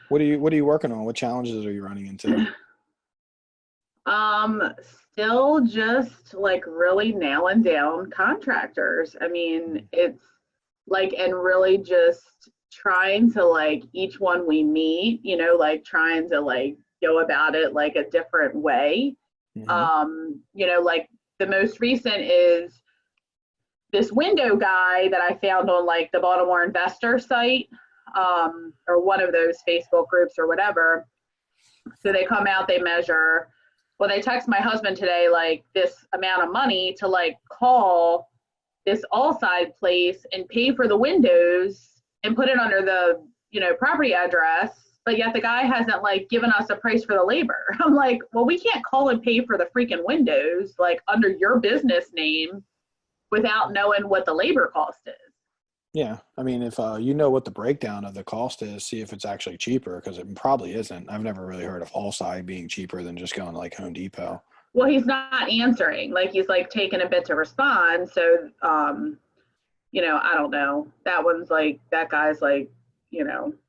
What are you working on? What challenges are you running into? Um, Still just like really nailing down contractors. I mean, it's like, and really just trying to like each one we meet, like trying to like go about it like a different way. Mm-hmm. Like the most recent is this window guy that I found on like the Baltimore Investor site, or one of those Facebook groups or whatever. So they come out, they measure. Well, they text my husband today like this amount of money to like call this all side place and pay for the windows and put it under the property address, but yet the guy hasn't like given us a price for the labor. I'm like, well, we can't call and pay for the freaking windows like under your business name without knowing what the labor cost is. Yeah, I mean, if you know what the breakdown of the cost is, see if it's actually cheaper because it probably isn't. I've never really heard of all side being cheaper than just going to like Home Depot. Well, he's not answering, like he's like taking a bit to respond. So I don't know, that one's like, that guy's like,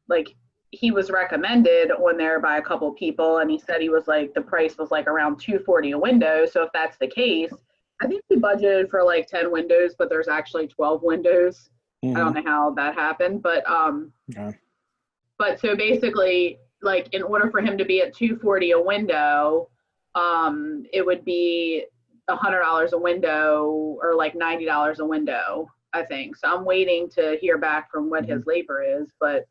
like he was recommended on there by a couple people, and he said he was like, the price was like around 240 a window. So if that's the case, I think we budgeted for like 10 windows, but there's actually 12 windows. I don't Mm-hmm. know how that happened, but Yeah. but so basically, like in order for him to be at 240 a window, it would be $100 a window or like $90 a window, I think. So I'm waiting to hear back from what Mm-hmm. his labor is. But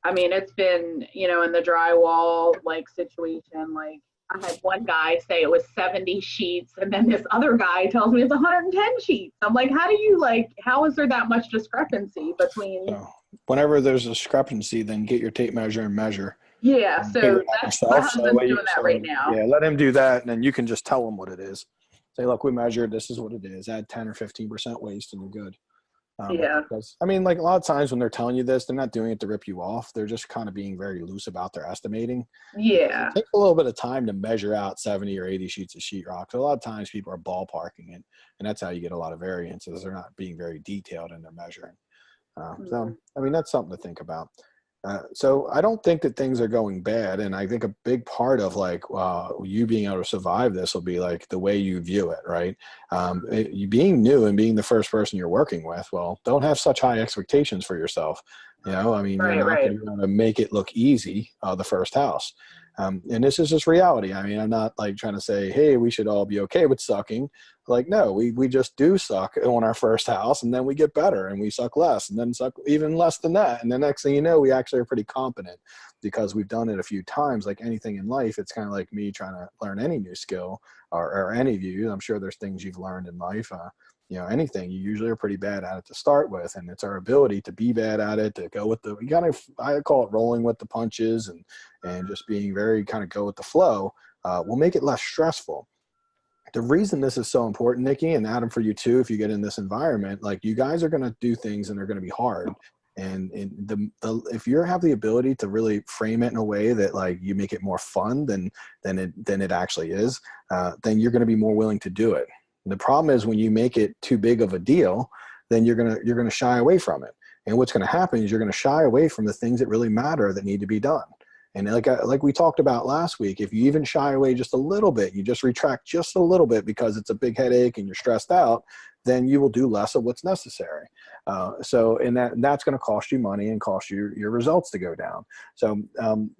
I mean, it's been, in the drywall like situation, like I had one guy say it was 70 sheets, and then this other guy tells me it's 110 sheets. I'm like, how is there that much discrepancy between? So whenever there's a discrepancy, then get your tape measure and measure Yeah, and figure so it out that's my yourself. husband's doing that right now. Yeah, let him do that, and then you can just tell him what it is. Say, look, we measured. This is what it is. Add 10 or 15% waste, and you're good. Yeah, Because I mean, like a lot of times when they're telling you this, they're not doing it to rip you off. They're just kind of being very loose about their estimating because it yeah. takes a little bit of time to measure out 70 or 80 sheets of sheetrock. So a lot of times people are ballparking it, and that's how you get a lot of variances. They're not being very detailed in their measuring. So, Mhm. I mean, that's something to think about. So I don't think that things are going bad, and I think a big part of like you being able to survive this will be like the way you view it, right? You being new and being the first person you're working with, well, don't have such high expectations for yourself. I mean, you're Right, not right. going to be able to make it look easy the first house, and this is just reality. I mean, I'm not like trying to say, hey, we should all be okay with sucking. Like, no, we just do suck on our first house, and then we get better and we suck less and then suck even less than that. And the next thing you know, we actually are pretty competent because we've done it a few times. Like anything in life, it's kind of like me trying to learn any new skill, or any of you. I'm sure there's things you've learned in life. Anything, you usually are pretty bad at it to start with. And it's our ability to be bad at it, to go with I call it rolling with the punches, and just being very kind of go with the flow will make it less stressful. The reason this is so important, Nikki, and Adam, for you too, if you get in this environment, like you guys are going to do things and they're going to be hard. And if you have the ability to really frame it in a way that like you make it more fun than it actually is, then you're going to be more willing to do it. And the problem is when you make it too big of a deal, then you're gonna shy away from it. And what's going to happen is you're going to shy away from the things that really matter that need to be done. And like we talked about last week, if you even shy away just a little bit, you just retract just a little bit because it's a big headache and you're stressed out, then you will do less of what's necessary. And that's going to cost you money and cost you your results to go down. So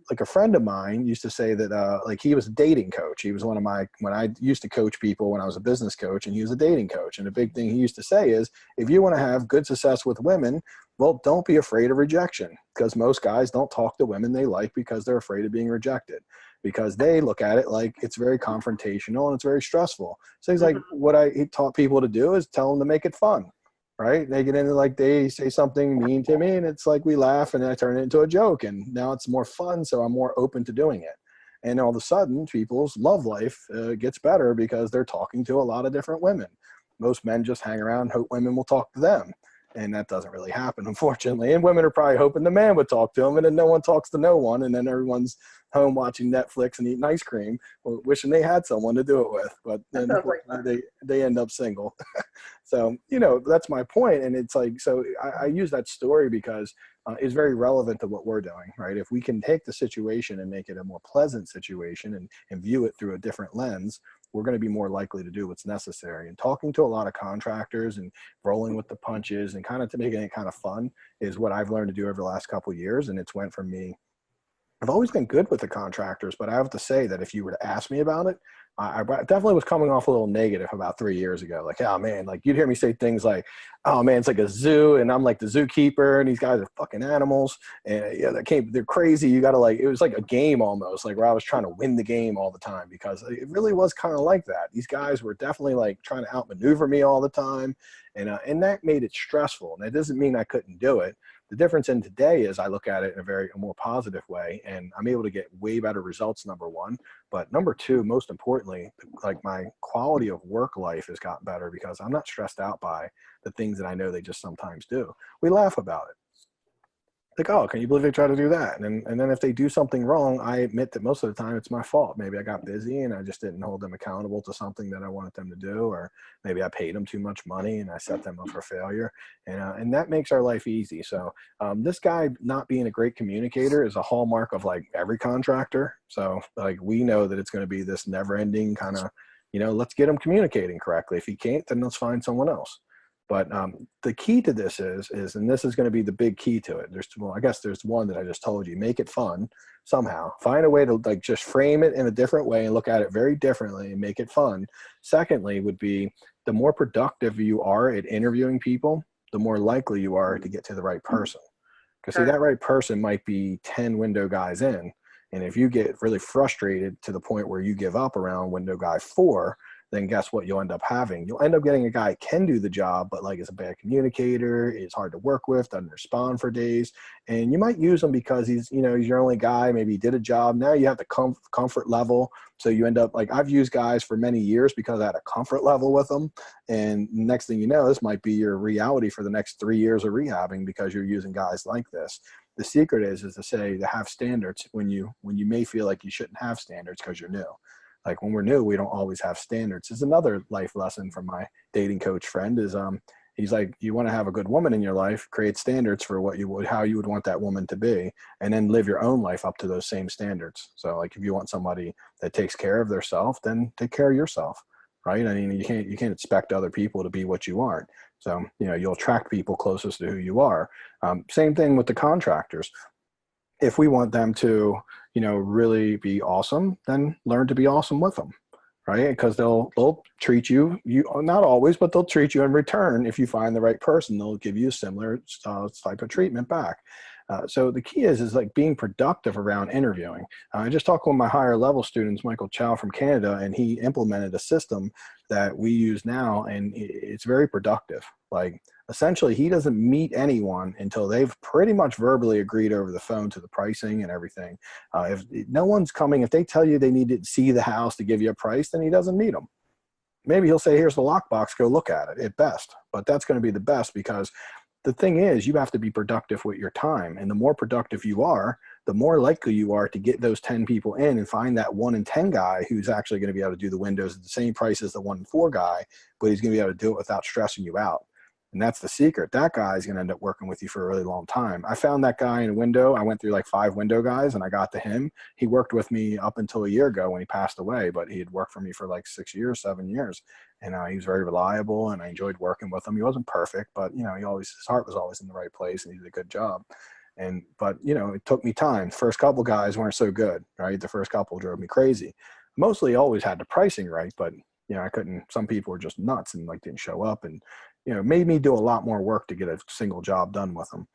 like a friend of mine used to say that like he was a dating coach. He was when I used to coach people when I was a business coach, and he was a dating coach. And the big thing he used to say is, if you want to have good success with women, well, don't be afraid of rejection, because most guys don't talk to women they like because they're afraid of being rejected, because they look at it like it's very confrontational and it's very stressful. So he's like, Mhm. what he taught people to do is tell them to make it fun, right? They get into like, they say something mean to me and it's like we laugh and I turn it into a joke, and now it's more fun. So I'm more open to doing it. And all of a sudden people's love life gets better because they're talking to a lot of different women. Most men just hang around and hope women will talk to them. And that doesn't really happen, unfortunately. And women are probably hoping the man would talk to them, and then no one talks to no one. And then everyone's home watching Netflix and eating ice cream, wishing they had someone to do it with. But then they end up single. So, that's my point. And it's like, so I use that story because it's very relevant to what we're doing, right? If we can take the situation and make it a more pleasant situation and view it through a different lens, we're going to be more likely to do what's necessary. And talking to a lot of contractors and rolling with the punches and kind of to making it kind of fun is what I've learned to do over the last couple of years. And it's went from me. I've always been good with the contractors, but I have to say that if you were to ask me about it, I definitely was coming off a little negative about 3 years ago. Like, oh man, like you'd hear me say things like, oh man, it's like a zoo and I'm like the zookeeper and these guys are fucking animals. And they're crazy. You got to it was like a game almost, like where I was trying to win the game all the time because it really was kind of like that. These guys were definitely like trying to outmaneuver me all the time. And that made it stressful. And that doesn't mean I couldn't do it. The difference in today is I look at it in a more positive way, and I'm able to get way better results, number one. But number two, most importantly, like my quality of work life has gotten better because I'm not stressed out by the things that I know they just sometimes do. We laugh about it. Like, oh, can you believe they try to do that? And then if they do something wrong, I admit that most of the time it's my fault. Maybe I got busy and I just didn't hold them accountable to something that I wanted them to do, or maybe I paid them too much money and I set them up for failure. And that makes our life easy. So this guy not being a great communicator is a hallmark of like every contractor. So like we know that it's going to be this never-ending kind of, let's get him communicating correctly. If he can't, then let's find someone else. But the key to this is, and this is going to be the big key to it. I guess there's one that I just told you, make it fun somehow. Find a way to like just frame it in a different way and look at it very differently and make it fun. Secondly, would be the more productive you are at interviewing people, the more likely you are to get to the right person. Because see, that right person might be 10 window guys in. And if you get really frustrated to the point where you give up around window guy 4, then guess what you'll end up having? You'll end up getting a guy who can do the job, but like is a bad communicator, is hard to work with, doesn't respond for days. And you might use him because he's your only guy. Maybe he did a job. Now you have the comfort level. So you end up like, I've used guys for many years because I had a comfort level with them. And next thing you know, this might be your reality for the next 3 years of rehabbing because you're using guys like this. The secret is to have standards when you may feel like you shouldn't have standards because you're new. Like when we're new, we don't always have standards. It's another life lesson from my dating coach friend is he's like, you want to have a good woman in your life, create standards for how you would want that woman to be, and then live your own life up to those same standards. So like if you want somebody that takes care of themselves, then take care of yourself, right? I mean, you can't expect other people to be what you aren't. So, you'll attract people closest to who you are. Same thing with the contractors. If we want them to, really be awesome, then learn to be awesome with them, right? Because they'll treat you not always, but they'll treat you in return. If you find the right person, they'll give you a similar type of treatment back. So the key is like being productive around interviewing. I just talked with my higher level students, Michael Chow from Canada, and he implemented a system that we use now, and it's very productive. Like essentially he doesn't meet anyone until they've pretty much verbally agreed over the phone to the pricing and everything. If no one's coming, if they tell you they need to see the house to give you a price, then he doesn't meet them. Maybe he'll say, here's the lockbox, go look at it at best. But that's going to be the best because the thing is, you have to be productive with your time. And the more productive you are, the more likely you are to get those 10 people in and find that 1 in 10 guy who's actually going to be able to do the windows at the same price as the 1 in 4 guy, but he's going to be able to do it without stressing you out. And that's the secret. That guy is going to end up working with you for a really long time. I found that guy in a window. I went through like 5 window guys and I got to him. He worked with me up until a year ago when he passed away, but he had worked for me for like 6 years, 7 years. And he was very reliable and I enjoyed working with him. He wasn't perfect, but his heart was always in the right place and he did a good job. But it took me time. The first couple guys weren't so good, right? The first couple drove me crazy. Mostly always had the pricing right, but I couldn't, some people were just nuts and like didn't show up and, made me do a lot more work to get a single job done with them.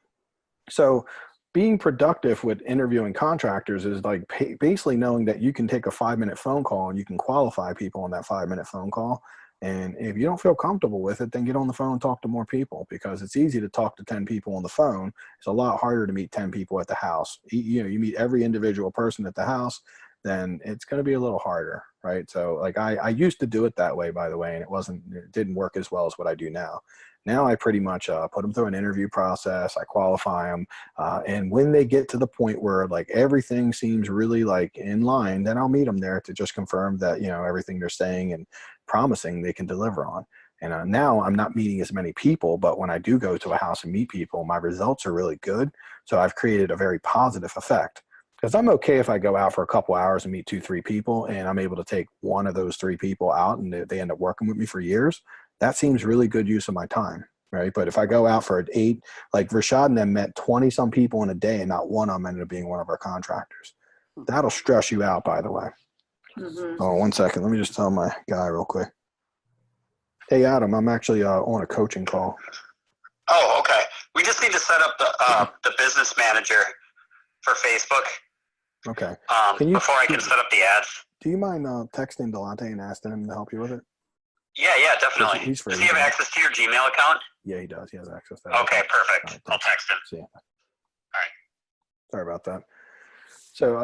So being productive with interviewing contractors is like basically knowing that you can take a 5-minute phone call and you can qualify people on that 5-minute phone call. And if you don't feel comfortable with it, then get on the phone and talk to more people because it's easy to talk to 10 people on the phone. It's a lot harder to meet 10 people at the house. You meet every individual person at the house, then it's going to be a little harder, right? So like I used to do it that way, by the way, and it didn't work as well as what I do now. Now I pretty much put them through an interview process. I qualify them. And when they get to the point where like everything seems really like in line, then I'll meet them there to just confirm that, you know, everything they're saying and promising they can deliver on. And now I'm not meeting as many people, but when I do go to a house and meet people, my results are really good. So I've created a very positive effect. Because I'm okay if I go out for a couple hours and meet 2-3 people and I'm able to take one of those 3 people out and they end up working with me for years. That seems really good use of my time, right? But if I go out for 8, like Rashad and them met 20 some people in a day and not one of them ended up being one of our contractors. That'll stress you out, by the way. Mm-hmm. Oh, 1 second. Let me just tell my guy real quick. Hey, Adam, I'm actually on a coaching call. Oh, okay. We just need to set up the business manager for Facebook. Okay. Before I can set up the ads. Do you mind texting Delante and asking him to help you with it? Yeah, definitely. He's free. Does he have access to your Gmail account? Yeah, he does. He has access to that. Okay, perfect. Right, I'll text him. See ya. All right. Sorry about that. So,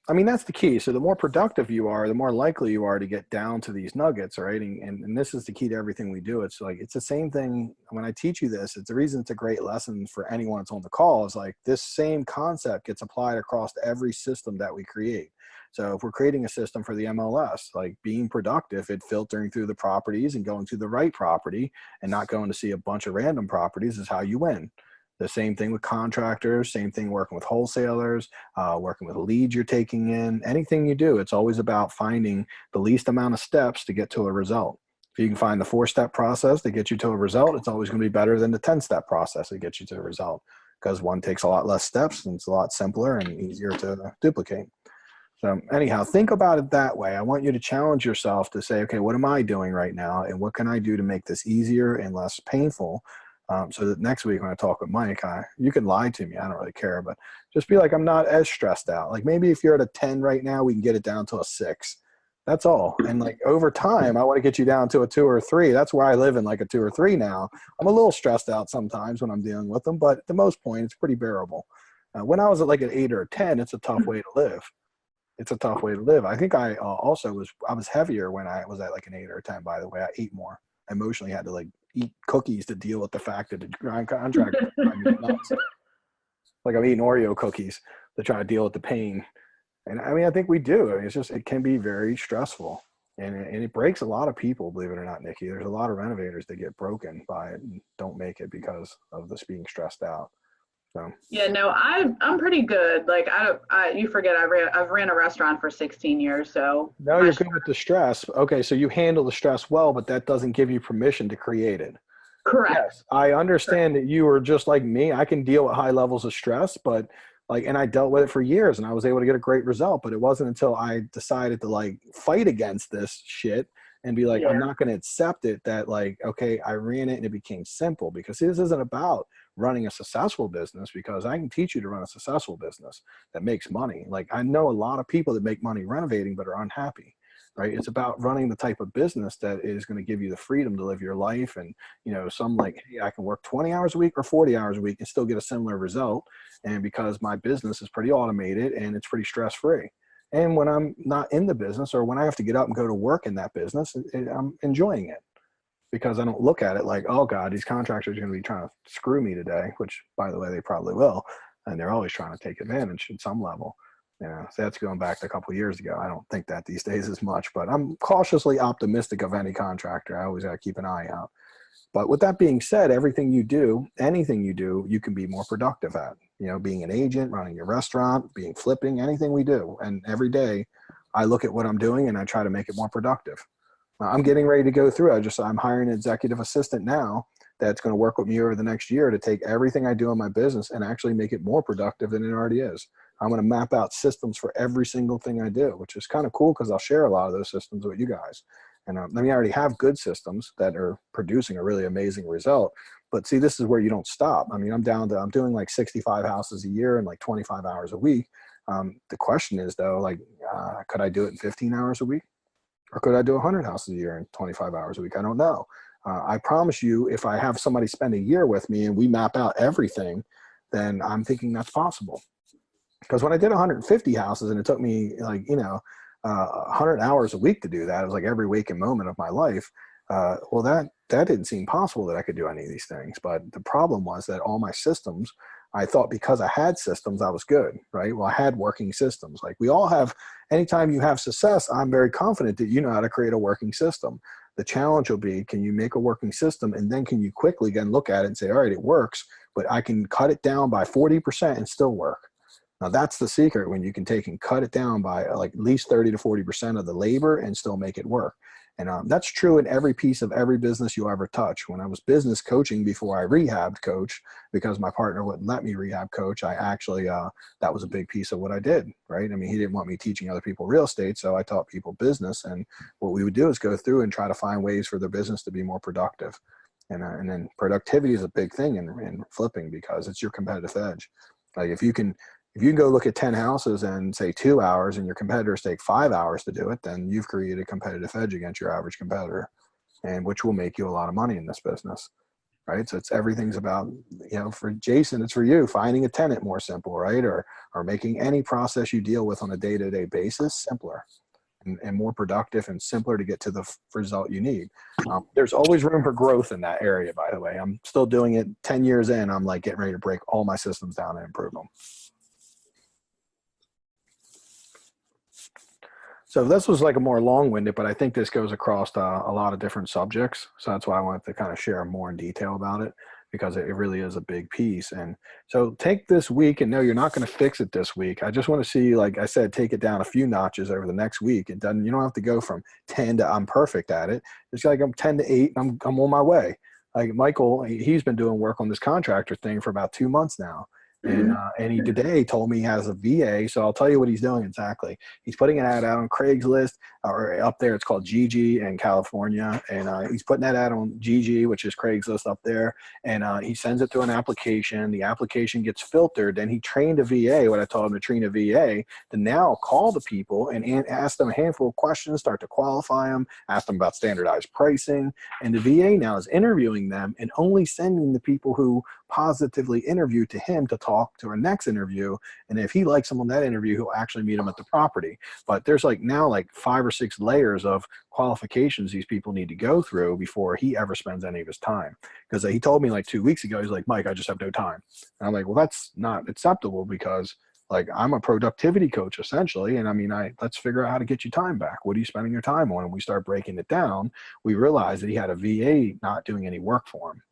I mean, that's the key. So the more productive you are, the more likely you are to get down to these nuggets, right? And this is the key to everything we do. It's like, it's the same thing. When I teach you this, it's the reason it's a great lesson for anyone that's on the call is like this same concept gets applied across every system that we create. So if we're creating a system for the MLS, like being productive, it filtering through the properties and going to the right property and not going to see a bunch of random properties is how you win. The same thing with contractors, same thing working with wholesalers, working with leads you're taking in. Anything you do, it's always about finding the least amount of steps to get to a result. If you can find the 4-step process to get you to a result, it's always going to be better than the 10-step process to get you to a result because one takes a lot less steps and it's a lot simpler and easier to duplicate. So anyhow, think about it that way. I want you to challenge yourself to say, okay, what am I doing right now? And what can I do to make this easier and less painful? So that next week when I talk with Mike, you can lie to me. I don't really care, but just be like, I'm not as stressed out. Like maybe if you're at a 10 right now, we can get it down to a 6. That's all. And like over time, I want to get you down to a 2 or 3. That's where I live in like a 2 or 3 now. I'm a little stressed out sometimes when I'm dealing with them, but at the most point, it's pretty bearable. When I was at like an 8 or a 10, it's a tough way to live. It's a tough way to live. I think I was heavier when I was at like an 8 or a 10, by the way. I ate more. I emotionally had to like eat cookies to deal with the fact that the contract nuts. Like I'm eating Oreo cookies to try to deal with the pain. And I mean, I think we do. I mean, it can be very stressful and it breaks a lot of people, believe it or not, Nikki. There's a lot of renovators that get broken by it and don't make it because of this being stressed out. So. Yeah, no, I'm pretty good. Like you forget I've ran a restaurant for 16 years, so. No, you're good with the stress. Okay, so you handle the stress well, but that doesn't give you permission to create it. Correct. Yes, I understand that you are just like me. I can deal with high levels of stress, but and I dealt with it for years and I was able to get a great result, but it wasn't until I decided to like fight against this shit and be like, I'm not going to accept it that like, okay, I ran it and it became simple because this isn't about running a successful business because I can teach you to run a successful business that makes money. Like I know a lot of people that make money renovating, but are unhappy, right? It's about running the type of business that is going to give you the freedom to live your life. And, you know, some like, hey, I can work 20 hours a week or 40 hours a week and still get a similar result. And because my business is pretty automated and it's pretty stress-free. And when I'm not in the business or when I have to get up and go to work in that business, I'm enjoying it because I don't look at it like, oh God, these contractors are going to be trying to screw me today, which by the way, they probably will. And they're always trying to take advantage at some level. You know, so that's going back to a couple of years ago. I don't think that these days as much, but I'm cautiously optimistic of any contractor. I always got to keep an eye out. But with that being said, everything you do, anything you do, you can be more productive at. You know, being an agent, running your restaurant, being flipping, anything we do. And every day I look at what I'm doing and I try to make it more productive. I'm getting ready to go through. I'm hiring an executive assistant now that's going to work with me over the next year to take everything I do in my business and actually make it more productive than it already is. I'm going to map out systems for every single thing I do, which is kind of cool because I'll share a lot of those systems with you guys. And I mean, I already have good systems that are producing a really amazing result. But see, this is where you don't stop. I mean, I'm doing like 65 houses a year and like 25 hours a week. The question is though, like, could I do it in 15 hours a week? Or could I do 100 houses a year in 25 hours a week? I don't know. I promise you, if I have somebody spend a year with me and we map out everything, then I'm thinking that's possible. Because when I did 150 houses and it took me like, you know, 100 hours a week to do that. It was like every waking moment of my life. Well, that didn't seem possible that I could do any of these things. But the problem was that all my systems, I thought because I had systems, I was good, right? Well, I had working systems. Like we all have, anytime you have success, I'm very confident that you know how to create a working system. The challenge will be, can you make a working system? And then can you quickly again look at it and say, all right, it works, but I can cut it down by 40% and still work. Now that's the secret, when you can take and cut it down by like at least 30 to 40% of the labor and still make it work. And that's true in every piece of every business you ever touch. When I was business coaching before I rehabbed coach, because my partner wouldn't let me rehab coach, I actually, that was a big piece of what I did, right? I mean, he didn't want me teaching other people real estate, so I taught people business. And what we would do is go through and try to find ways for their business to be more productive. And then productivity is a big thing in flipping, because it's your competitive edge. Like if you can go look at 10 houses and say 2 hours and your competitors take 5 hours to do it, then you've created a competitive edge against your average competitor, and which will make you a lot of money in this business, right? So everything's about, for Jason, it's for you, finding a tenant more simple, right? Or making any process you deal with on a day-to-day basis simpler and more productive and simpler to get to the result you need. There's always room for growth in that area, by the way. I'm still doing it 10 years in. I'm like getting ready to break all my systems down and improve them. So this was like a more long-winded, but I think this goes across a lot of different subjects. So that's why I wanted to kind of share more in detail about it, because it really is a big piece. And so take this week, and no, you're not going to fix it this week. I just want to see, like I said, take it down a few notches over the next week. You don't have to go from 10 to I'm perfect at it. It's like I'm 10 to 8 and I'm on my way. Like Michael, he's been doing work on this contractor thing for about 2 months now. And he today told me he has a VA. So I'll tell you what he's doing exactly. He's putting an ad out on Craigslist, or up there. It's called Gigi in California. And he's putting that ad on Gigi, which is Craigslist up there. And he sends it to an application. The application gets filtered. Then he trained a VA, what I told him to train a VA, to now call the people and ask them a handful of questions, start to qualify them, ask them about standardized pricing. And the VA now is interviewing them and only sending the people who positively interview to him to talk to our next interview. And if he likes them on that interview, he'll actually meet them at the property. But there's now 5 or 6 layers of qualifications these people need to go through before he ever spends any of his time. Because he told me 2 weeks ago, he's like, Mike, I just have no time. And I'm like, well, that's not acceptable, because I'm a productivity coach essentially. And I mean, let's figure out how to get you time back. What are you spending your time on? And we start breaking it down. We realized that he had a VA not doing any work for him.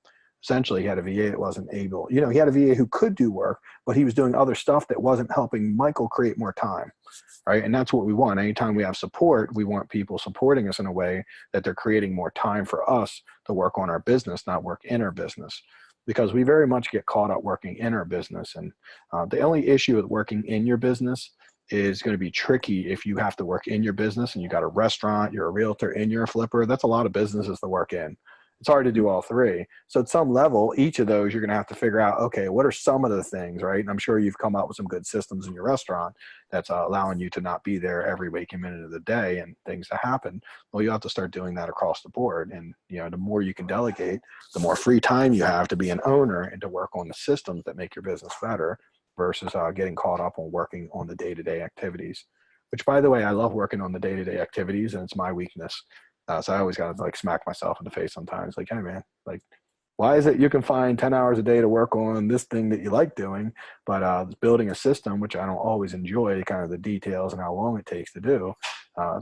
Essentially, he had a VA that wasn't able, he had a VA who could do work, but he was doing other stuff that wasn't helping Michael create more time, right? And that's what we want. Anytime we have support, we want people supporting us in a way that they're creating more time for us to work on our business, not work in our business, because we very much get caught up working in our business. And the only issue with working in your business is going to be tricky if you have to work in your business and you got a restaurant, you're a realtor, and you're a flipper. That's a lot of businesses to work in. It's hard to do all three. So at some level, each of those, you're going to have to figure out, okay, what are some of the things, right? And I'm sure you've come up with some good systems in your restaurant that's allowing you to not be there every waking minute of the day and things to happen. Well, you have to start doing that across the board. And, the more you can delegate, the more free time you have to be an owner and to work on the systems that make your business better versus getting caught up on working on the day-to-day activities, which, by the way, I love working on the day-to-day activities, and it's my weakness. So I always got to smack myself in the face sometimes. Hey man, why is it you can find 10 hours a day to work on this thing that you like doing, but building a system, which I don't always enjoy, kind of the details and how long it takes to do.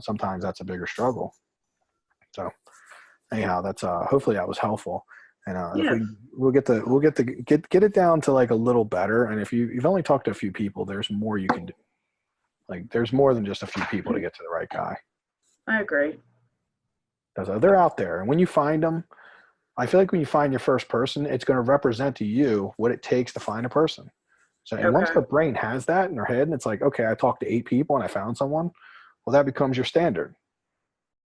Sometimes that's a bigger struggle. So anyhow, that's hopefully that was helpful. And if we'll get it down to a little better. And if you've only talked to a few people, there's more you can do. There's more than just a few people to get to the right guy. I agree. Because they're out there. And when you find them, I feel like when you find your first person, it's going to represent to you what it takes to find a person. So, and once the brain has that in their head, and it's like, okay, I talked to 8 people and I found someone, well, that becomes your standard.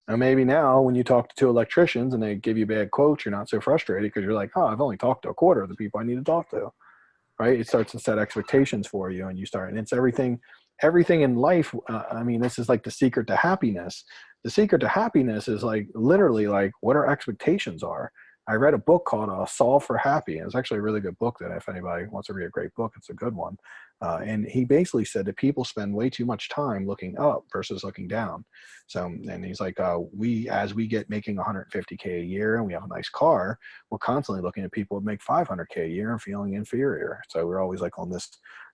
And maybe now when you talk to 2 electricians and they give you bad quotes, you're not so frustrated because you're like, oh, I've only talked to a quarter of the people I need to talk to, right? It starts to set expectations for you, and you start, and it's everything in life. I mean, this is the secret to happiness. The secret to happiness is literally what our expectations are. I read a book called Solve for Happy. And it's actually a really good book that if anybody wants to read a great book, it's a good one. And he basically said that people spend way too much time looking up versus looking down. So, and he's like, as we get making 150K a year and we have a nice car, we're constantly looking at people who make 500K a year and feeling inferior. So we're always like on this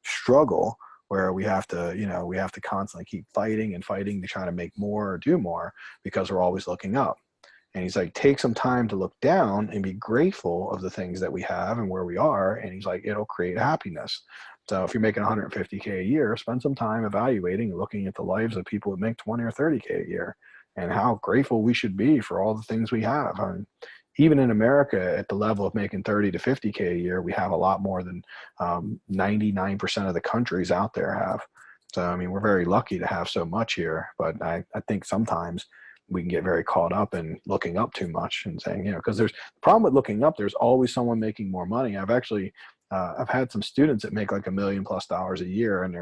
struggle where we have to constantly keep fighting and fighting to try to make more or do more because we're always looking up. And he's like, take some time to look down and be grateful of the things that we have and where we are. And he's like, it'll create happiness. So if you're making 150K a year, spend some time evaluating and looking at the lives of people that make 20 or 30K a year and how grateful we should be for all the things we have. I mean, even in America, at the level of making 30 to 50K a year, we have a lot more than 99% of the countries out there have. So, I mean, we're very lucky to have so much here. But I think sometimes we can get very caught up in looking up too much and saying, because there's the problem with looking up, there's always someone making more money. I've had some students that make like $1 million+ a year, and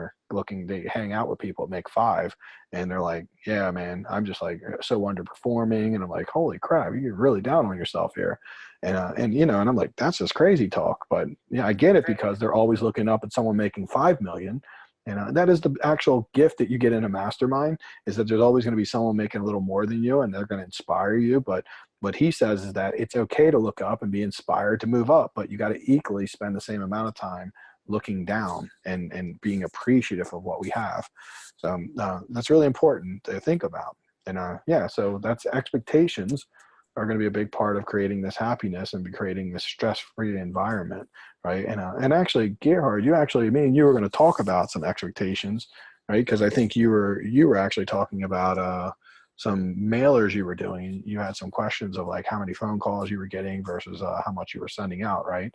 they hang out with people that make 5, and they're like, yeah, man, I'm just like so underperforming. And I'm like, holy crap, you're really down on yourself here. And I'm like, that's just crazy talk. But I get it because they're always looking up at someone making 5 million. And that is the actual gift that you get in a mastermind, is that there's always going to be someone making a little more than you, and they're going to inspire you. But what he says is that it's okay to look up and be inspired to move up, but you got to equally spend the same amount of time looking down and being appreciative of what we have. So that's really important to think about. And so that's expectations are going to be a big part of creating this happiness and creating this stress-free environment, right? And actually, Gerhard, me and you were going to talk about some expectations, right? Because I think you were actually talking about some mailers you were doing. You had some questions of like how many phone calls you were getting versus how much you were sending out, right?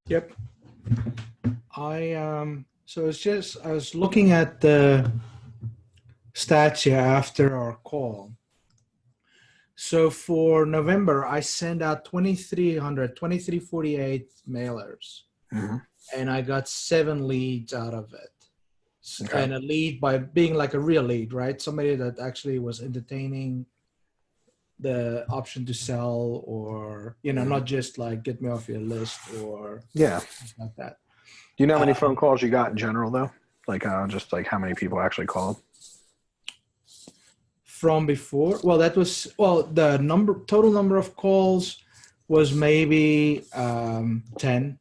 Yep. So I was looking at the stats here after our call. So for November, I sent out 2348 mailers, and I got 7 leads out of it. Okay. And a lead by being like a real lead, right? Somebody that actually was entertaining the option to sell, or, not just like get me off your list or like that. Do you know how many phone calls you got in general though? Like just like how many people actually called? From before? Well, the total number of calls was maybe 10.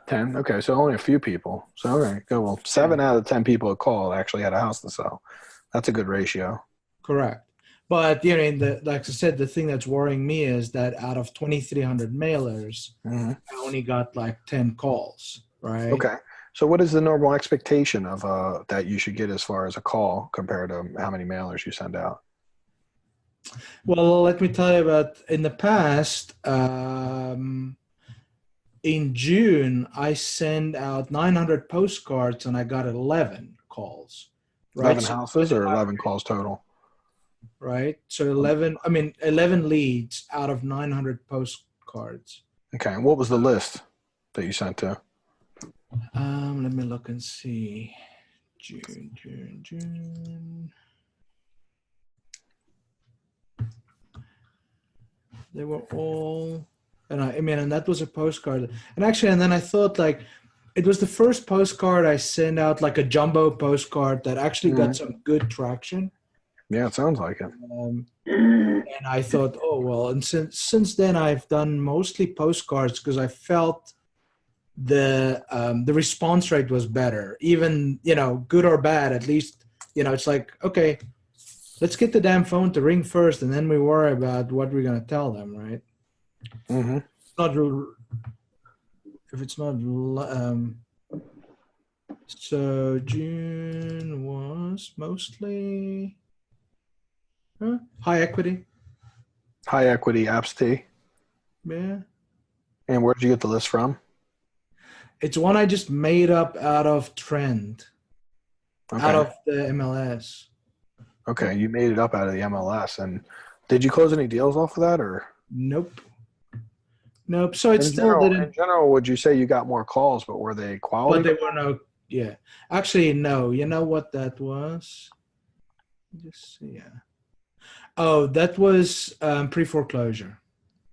10. Okay, so only a few people. So all right, go. Well, 7 out of 10 people who called actually had a house to sell. That's a good ratio. Correct. But like I said, the thing that's worrying me is that out of 2,300 mailers, I only got like 10 calls. Right. Okay. So what is the normal expectation of that you should get as far as a call compared to how many mailers you send out? Well, let me tell you about in the past. In June, I sent out 900 postcards and I got 11 calls. Right? 11 houses or 11 calls total? Right. So 11 leads out of 900 postcards. Okay. And what was the list that you sent to? Let me look and see. June. They were all, and that was a postcard. And actually, and then I thought like, it was the first postcard I sent out, like a jumbo postcard that actually got some good traction. Yeah, it sounds like it. And I thought, oh, well, and since then I've done mostly postcards because I felt the response rate was better, even, good or bad, at least, it's like, okay, let's get the damn phone to ring first, and then we worry about what we're going to tell them, right? Mm-hmm. So June was mostly high equity. High equity absentee. Yeah. And where did you get the list from? It's one I just made up out of trend, out of the MLS. Okay, you made it up out of the MLS. And did you close any deals off of that, or? Nope. So it still didn't. In general, would you say you got more calls, but were they quality? But they were no. Yeah, actually, no. You know what that was? Just yeah. Oh, that was pre-foreclosure.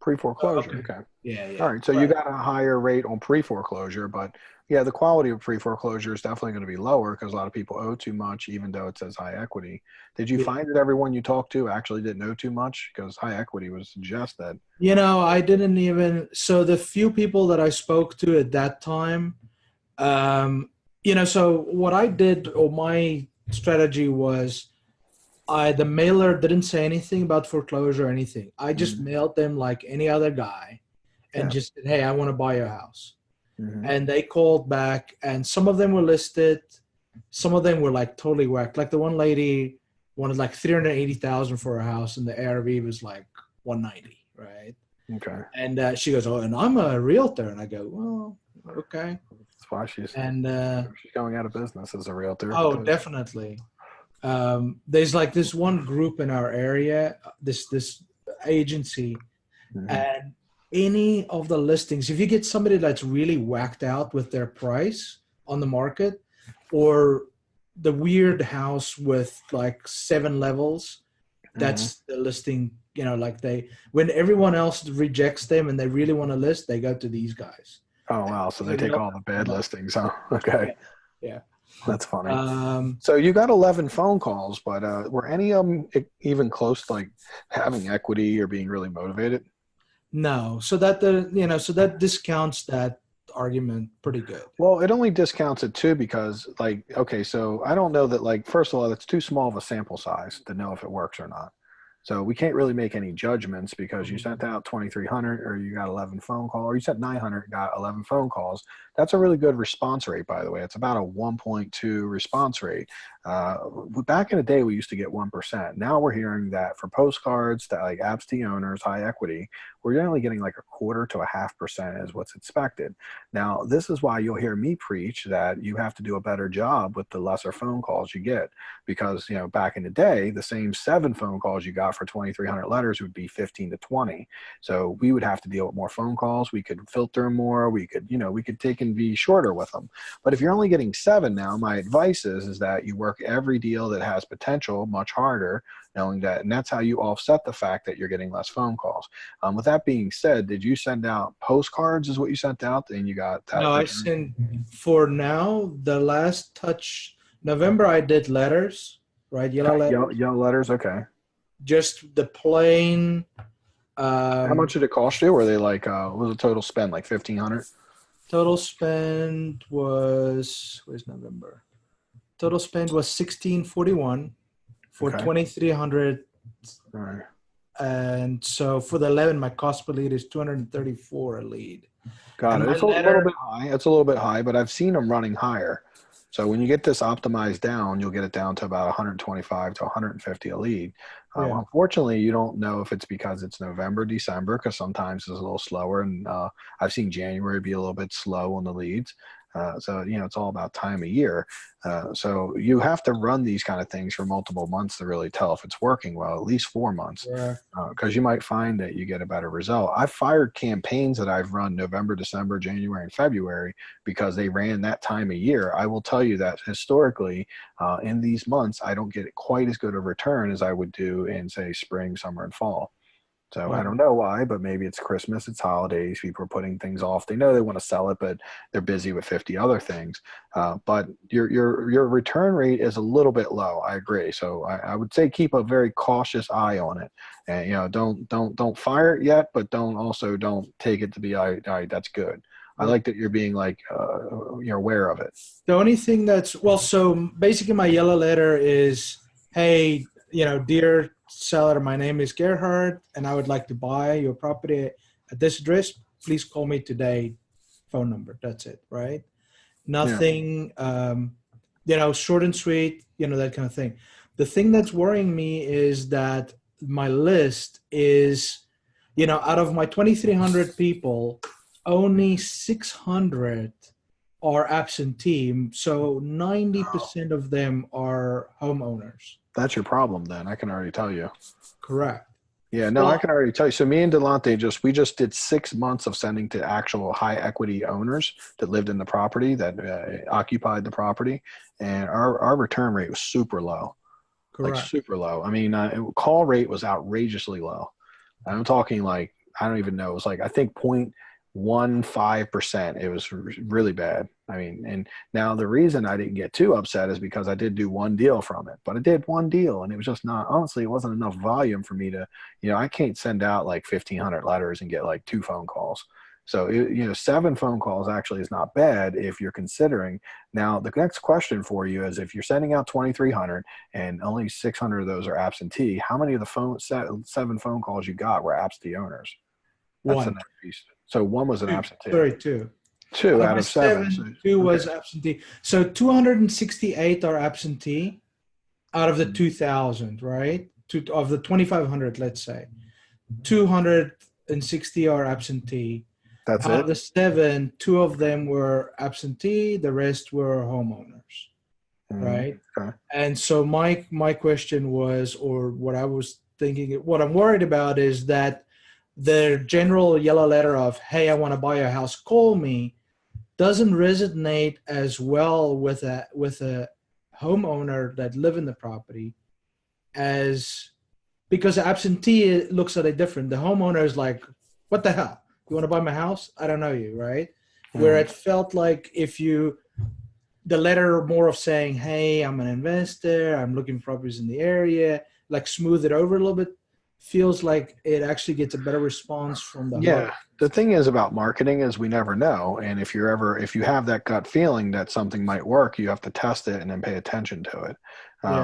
Pre-foreclosure. Okay. Okay. Yeah, yeah. All right. So you got a higher rate on pre-foreclosure, but yeah, the quality of pre-foreclosure is definitely going to be lower because a lot of people owe too much, even though it says high equity. Did you Yeah. find that everyone you talked to actually didn't owe too much? Because high equity would suggest that. I didn't even, so the few people that I spoke to at that time, so what I did, or my strategy was, the mailer didn't say anything about foreclosure or anything. I just mailed them like any other guy and Yeah. just said, hey, I want to buy your house. Mm-hmm. And they called back, and some of them were listed. Some of them were like totally whacked. Like the one lady wanted like 380,000 for her house, and the ARV was like 190, right? Okay. And she goes, oh, and I'm a realtor. And I go, well, okay. That's why she's going out of business as a realtor. Oh, definitely. There's like this one group in our area, this agency, and any of the listings, if you get somebody that's really whacked out with their price on the market, or the weird house with like 7 levels, that's the listing. Like when everyone else rejects them and they really want to list, they go to these guys. Oh, wow. So they take all the bad listings, huh? Okay. Yeah. That's funny. So you got 11 phone calls, but were any of them even close to like having equity or being really motivated? No. So that discounts that argument pretty good. Well, it only discounts it too because okay, so I don't know that first of all, that's too small of a sample size to know if it works or not. So we can't really make any judgments because you sent out 2,300 or you got 11 phone calls, or you sent 900, got 11 phone calls. That's a really good response rate, by the way. It's about a 1.2 response rate. Back in the day, we used to get 1%. Now we're hearing that for postcards to like absentee owners, high equity, we're generally getting like 1/4 to 0.5% is what's expected. Now, this is why you'll hear me preach that you have to do a better job with the lesser phone calls you get, because back in the day, the same 7 phone calls you got for 2,300 letters would be 15 to 20. So we would have to deal with more phone calls. We could filter them more. We could take and be shorter with them. But if you're only getting 7 now, my advice is that you work every deal that has potential much harder, knowing that, and that's how you offset the fact that you're getting less phone calls. With that being said, did you send out postcards is what you sent out and you got that? No, I sent, for now, the last touch, November I did letters, right? Yellow letters. Yellow letters, okay. Just the plain. How much did it cost you? Were they what was the total spend, like 1,500? Total spend was, where's November? Total spend was 1,641 for 2,300. All right. And so for the 11, my cost per lead is 234 a lead. Got it. It's a little bit high. It's a little bit high, but I've seen them running higher. So when you get this optimized down, you'll get it down to about 125 to 150 a lead. Unfortunately, you don't know if it's because it's November, December, because sometimes it's a little slower. And I've seen January be a little bit slow on the leads. So it's all about time of year. So you have to run these kind of things for multiple months to really tell if it's working well, at least 4 months, because you might find that you get a better result. I've fired campaigns that I've run November, December, January, and February because they ran that time of year. I will tell you that historically in these months, I don't get quite as good a return as I would do in, say, spring, summer, and fall. So I don't know why, but maybe it's Christmas, it's holidays, people are putting things off. They know they want to sell it, but they're busy with 50 other things. But your return rate is a little bit low. I agree. So I would say keep a very cautious eye on it, and don't fire it yet, but don't take it to be all right, that's good. I like that you're being you're aware of it. The only thing so basically my yellow letter is, hey, dear seller, my name is Gerhard, and I would like to buy your property at this address. Please call me today. Phone number. That's it, right? Nothing, short and sweet, that kind of thing. The thing that's worrying me is that my list is, out of my 2,300 people, only 600 are absentee. So 90% of them are homeowners. That's your problem then. I can already tell you. Correct. Yeah, no, I can already tell you. So me and Delonte we just did 6 months of sending to actual high equity owners that lived in the property, that occupied the property. And our return rate was super low. Correct. Like super low. I mean, call rate was outrageously low. I'm talking I don't even know. It was like, I think 0.15%. It was really bad. I mean, and now the reason I didn't get too upset is because I did do one deal from it, but I did one deal and it was just not, honestly, it wasn't enough volume for me to, I can't send out like 1,500 letters and get like 2 phone calls. So, 7 phone calls actually is not bad if you're considering. Now, the next question for you is, if you're sending out 2,300 and only 600 of those are absentee, how many of the 7 phone calls you got were absentee owners? That's the One. next piece. So one was an absentee. Sorry, two. 2 out my of 7. So, 2 was absentee. So 268 are absentee out of the 2,000, right? Of the 2,500, let's say. 260 are absentee. that's Out it. of the 7, 2 of them were absentee. The rest were homeowners, right? Okay. And so my question was, or what I was thinking, what I'm worried about is that the general yellow letter of, hey, I want to buy a house, call me, doesn't resonate as well with a homeowner that live in the property, as because absentee looks at it different. The homeowner is like, what the hell? You want to buy my house? I don't know you, right? Where it felt like the letter more of saying, hey, I'm an investor, I'm looking for properties in the area, like smooth it over a little bit, feels like it actually gets a better response from the Yeah. The thing is about marketing is we never know. And if you have that gut feeling that something might work, you have to test it and then pay attention to it.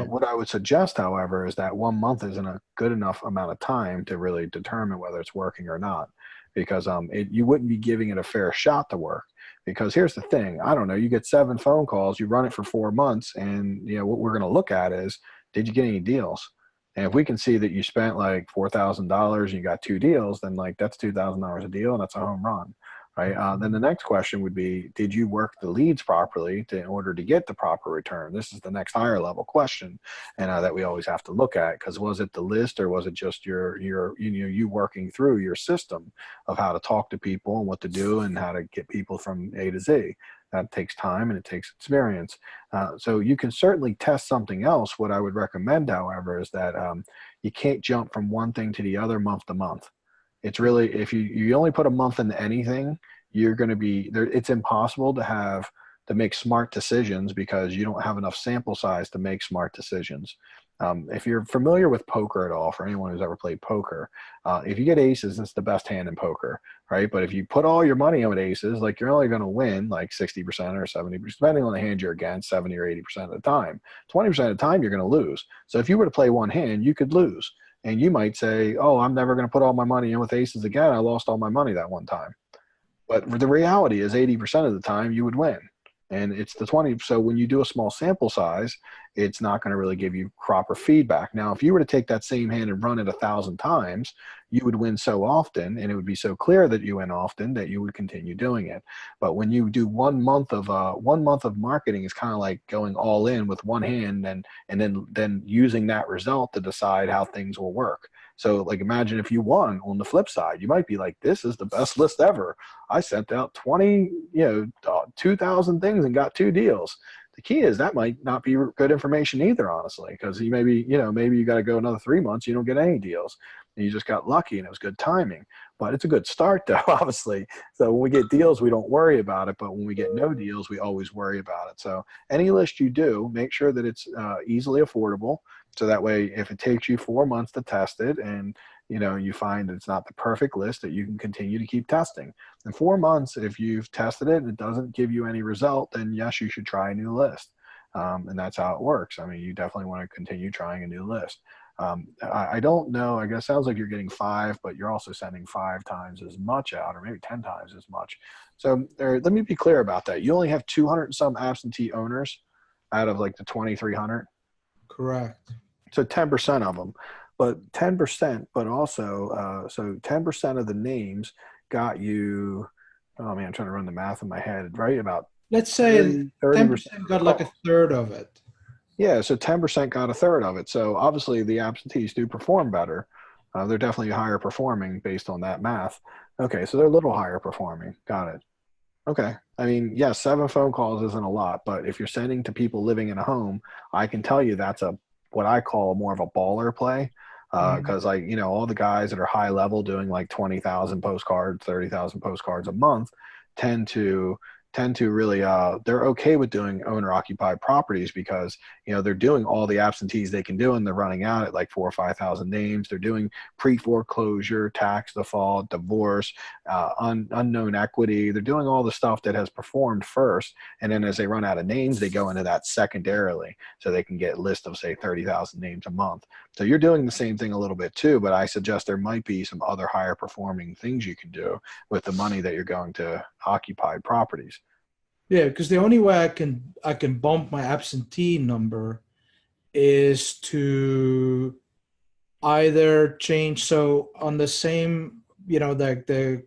What I would suggest, however, is that 1 month isn't a good enough amount of time to really determine whether it's working or not, because you wouldn't be giving it a fair shot to work. Because here's the thing, I don't know, you get 7 phone calls, you run it for 4 months, and what we're going to look at is, did you get any deals? And if we can see that you spent like $4,000 and you got 2 deals, then like that's $2,000 a deal and that's a home run, right? Then the next question would be, did you work the leads properly in order to get the proper return? This is the next higher level question, and that we always have to look at, because was it the list or was it just you working through your system of how to talk to people and what to do and how to get people from A to Z? That takes time and it takes experience. So you can certainly test something else. What I would recommend, however, is that you can't jump from one thing to the other month to month. It's really, if you only put a month into anything, you're going to be there. It's impossible to make smart decisions because you don't have enough sample size to make smart decisions. If you're familiar with poker at all, for anyone who's ever played poker, if you get aces, it's the best hand in poker, right? But if you put all your money on with aces, like you're only going to win like 60% or 70%, depending on the hand you're against, 70 or 80% of the time. 20% of the time, you're going to lose. So if you were to play one hand, you could lose. And you might say, oh, I'm never going to put all my money in with aces again. I lost all my money that one time. But the reality is 80% of the time you would win. And it's the 20. So when you do a small sample size, it's not going to really give you proper feedback. Now, if you were to take that same hand and run it 1,000 times, you would win so often, and it would be so clear that you win often that you would continue doing it. But when you do 1 month of marketing, is kind of like going all in with one hand and then using that result to decide how things will work. So like, imagine if you won on the flip side, you might be like, this is the best list ever. I sent out 2,000 things and got 2 deals. The key is that might not be good information either, honestly, because maybe you got to go another 3 months, you don't get any deals. And you just got lucky and it was good timing. But it's a good start though, obviously. So when we get deals, we don't worry about it. But when we get no deals, we always worry about it. So any list you do, make sure that it's easily affordable. So that way, if it takes you 4 months to test it and you find it's not the perfect list, that you can continue to keep testing. In 4 months, if you've tested it and it doesn't give you any result, then yes, you should try a new list. And that's how it works. I mean, you definitely want to continue trying a new list. I don't know. I guess it sounds like you're getting 5, but you're also sending 5 times as much out, or maybe 10 times as much. So let me be clear about that. You only have 200 and some absentee owners out of like the 2,300. Correct. So 10% of them, but 10%, but also, so 10% of the names got you, oh man, I'm trying to run the math in my head, right? About, let's say 30% 10% got like a third of it. Yeah, so 10% got a third of it. So obviously the absentees do perform better. They're definitely higher performing based on that math. Okay, so they're a little higher performing. Got it. Okay. I mean, yes, 7 phone calls isn't a lot, but if you're sending to people living in a home, I can tell you that's what I call more of a baller play. because like, you know, all the guys that are high level doing like 20,000 postcards, 30,000 postcards a month tend to really they're okay with doing owner occupied properties because, you know, they're doing all the absentees they can do and they're running out at like 4,000 or 5,000 names. They're doing pre-foreclosure, tax default, divorce, unknown equity. They're doing all the stuff that has performed first, and then as they run out of names, they go into that secondarily, so they can get a list of say 30,000 names a month. So you're doing the same thing a little bit too, but I suggest there might be some other higher performing things you can do with the money that you're going to occupied properties. Yeah, because the only way I can bump my absentee number is to either change. So on the same, you know, the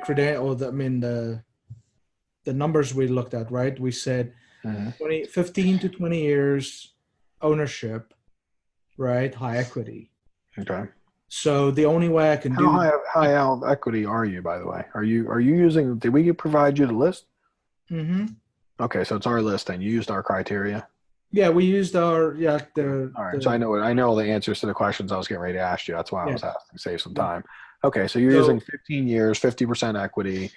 credit, or the, I mean the numbers we looked at, right? We said 15 to 20 years ownership, right? High equity. Okay. So the only way I can do. How high out equity are you, by the way? Are you using? Did we provide you the list? Mm-hmm. Okay, so it's our list, and you used our criteria. Yeah, we used our All right, so I know the answers to the questions I was getting ready to ask you. That's why I was asking, save some time. Okay, so you're using 15 years, 50% equity.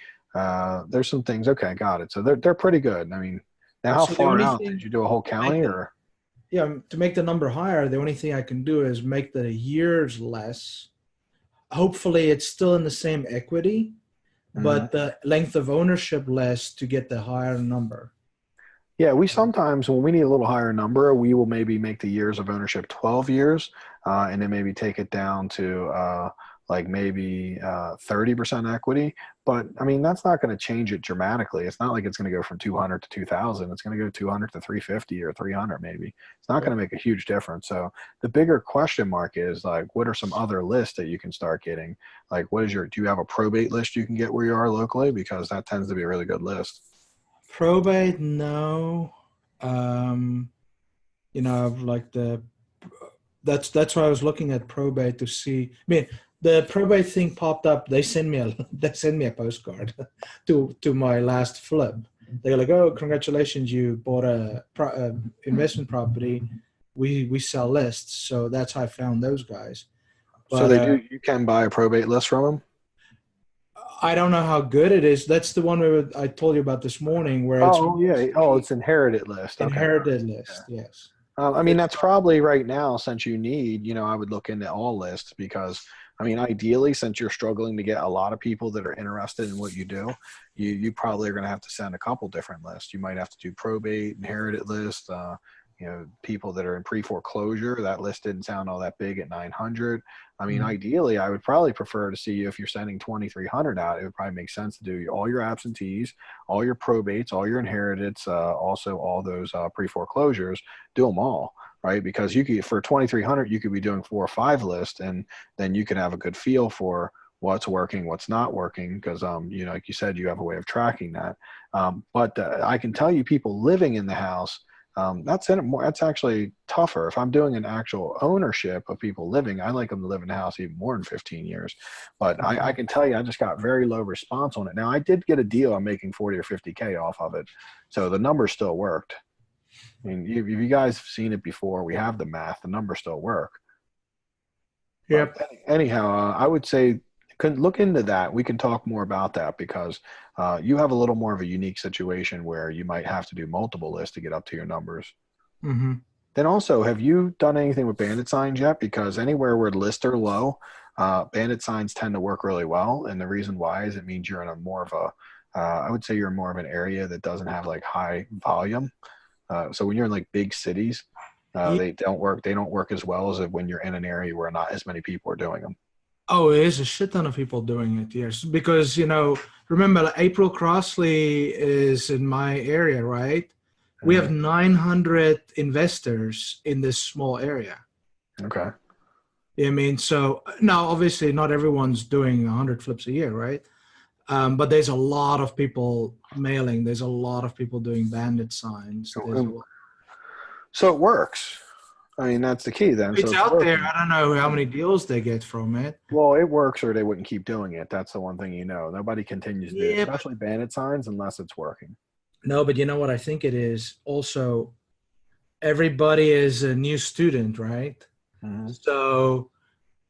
There's some things. Okay, got it. So they're pretty good. I mean, now how far out did you do a whole county or? Yeah, to make the number higher, the only thing I can do is make the years less. Hopefully, it's still in the same equity, but the length of ownership less to get the higher number. Yeah, we sometimes, when we need a little higher number, we will maybe make the years of ownership 12 years, and then maybe take it down to like maybe 30% equity. But I mean, that's not going to change it dramatically. It's not like it's going to go from 200 to 2,000. It's going to go 200 to 350 or 300 maybe. It's not going to make a huge difference. So the bigger question mark is like, what are some other lists that you can start getting? Like, do you have a probate list you can get where you are locally? Because that tends to be a really good list. Probate, no. You know, like that's why I was looking at probate to see. I mean, the probate thing popped up. They send me a postcard to my last flip. They're like, "Oh, congratulations, you bought a investment property. We sell lists." So that's how I found those guys. But, so you can buy a probate list from them? I don't know how good it is. That's the one I told you about this morning, where it's inherited list. Inherited list, yeah. Yes. I mean, that's probably right now, since you need, you know, I would look into all lists because, I mean, ideally, since you're struggling to get a lot of people that are interested in what you do, you probably are going to have to send a couple different lists. You might have to do probate, inherited list, you know, people that are in pre-foreclosure. That list didn't sound all that big at 900. I mean, ideally, I would probably prefer to see if you're sending 2,300 out, it would probably make sense to do all your absentees, all your probates, all your inheriteds, also all those pre-foreclosures, do them all, right? Because you could, for 2,300, you could be doing 4 or 5 lists, and then you can have a good feel for what's working, what's not working, because, you know, like you said, you have a way of tracking that. But I can tell you, people living in the house, that's actually tougher. If I'm doing an actual ownership of people living, I like them to live in the house even more than 15 years. But I can tell you, I just got very low response on it. Now, I did get a deal on making 40 or 50K off of it. So the numbers still worked. I mean, if you guys have seen it before, we have the math, the numbers still work. Yep. But anyhow, I would say could look into that. We can talk more about that because you have a little more of a unique situation where you might have to do multiple lists to get up to your numbers. Mm-hmm. Then also, have you done anything with bandit signs yet? Because anywhere where lists are low, bandit signs tend to work really well. And the reason why is it means you're in a more of a, I would say you're in more of an area that doesn't have like high volume. So when you're in like big cities, they don't work as well as when you're in an area where not as many people are doing them. Oh, there's a shit ton of people doing it, yes. Because, you know, remember, April Crossley is in my area, right? We have 900 investors in this small area. Okay. I mean, so now obviously not everyone's doing 100 flips a year, right? But there's a lot of people mailing. There's a lot of people doing bandit signs. So it works. I mean, that's the key then. It's out there. I don't know how many deals they get from it. Well, it works or they wouldn't keep doing it. That's the one thing you know. Nobody continues to do it, especially bandit signs, unless it's working. No, but you know what I think it is? Also, everybody is a new student, right? Mhm. So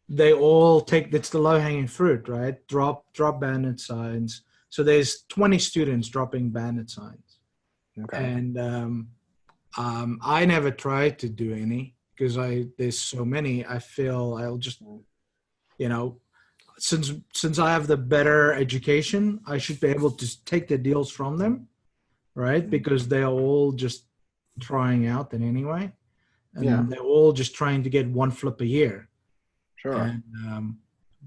they all take, it's the low hanging fruit, right? Drop bandit signs. So there's 20 students dropping bandit signs. Okay. And I never tried to do any because there's so many. I feel I'll just, you know, since I have the better education, I should be able to take the deals from them, right? Because they are all just trying out in anyway, Yeah. and they're all just trying to get one flip a year. Sure. And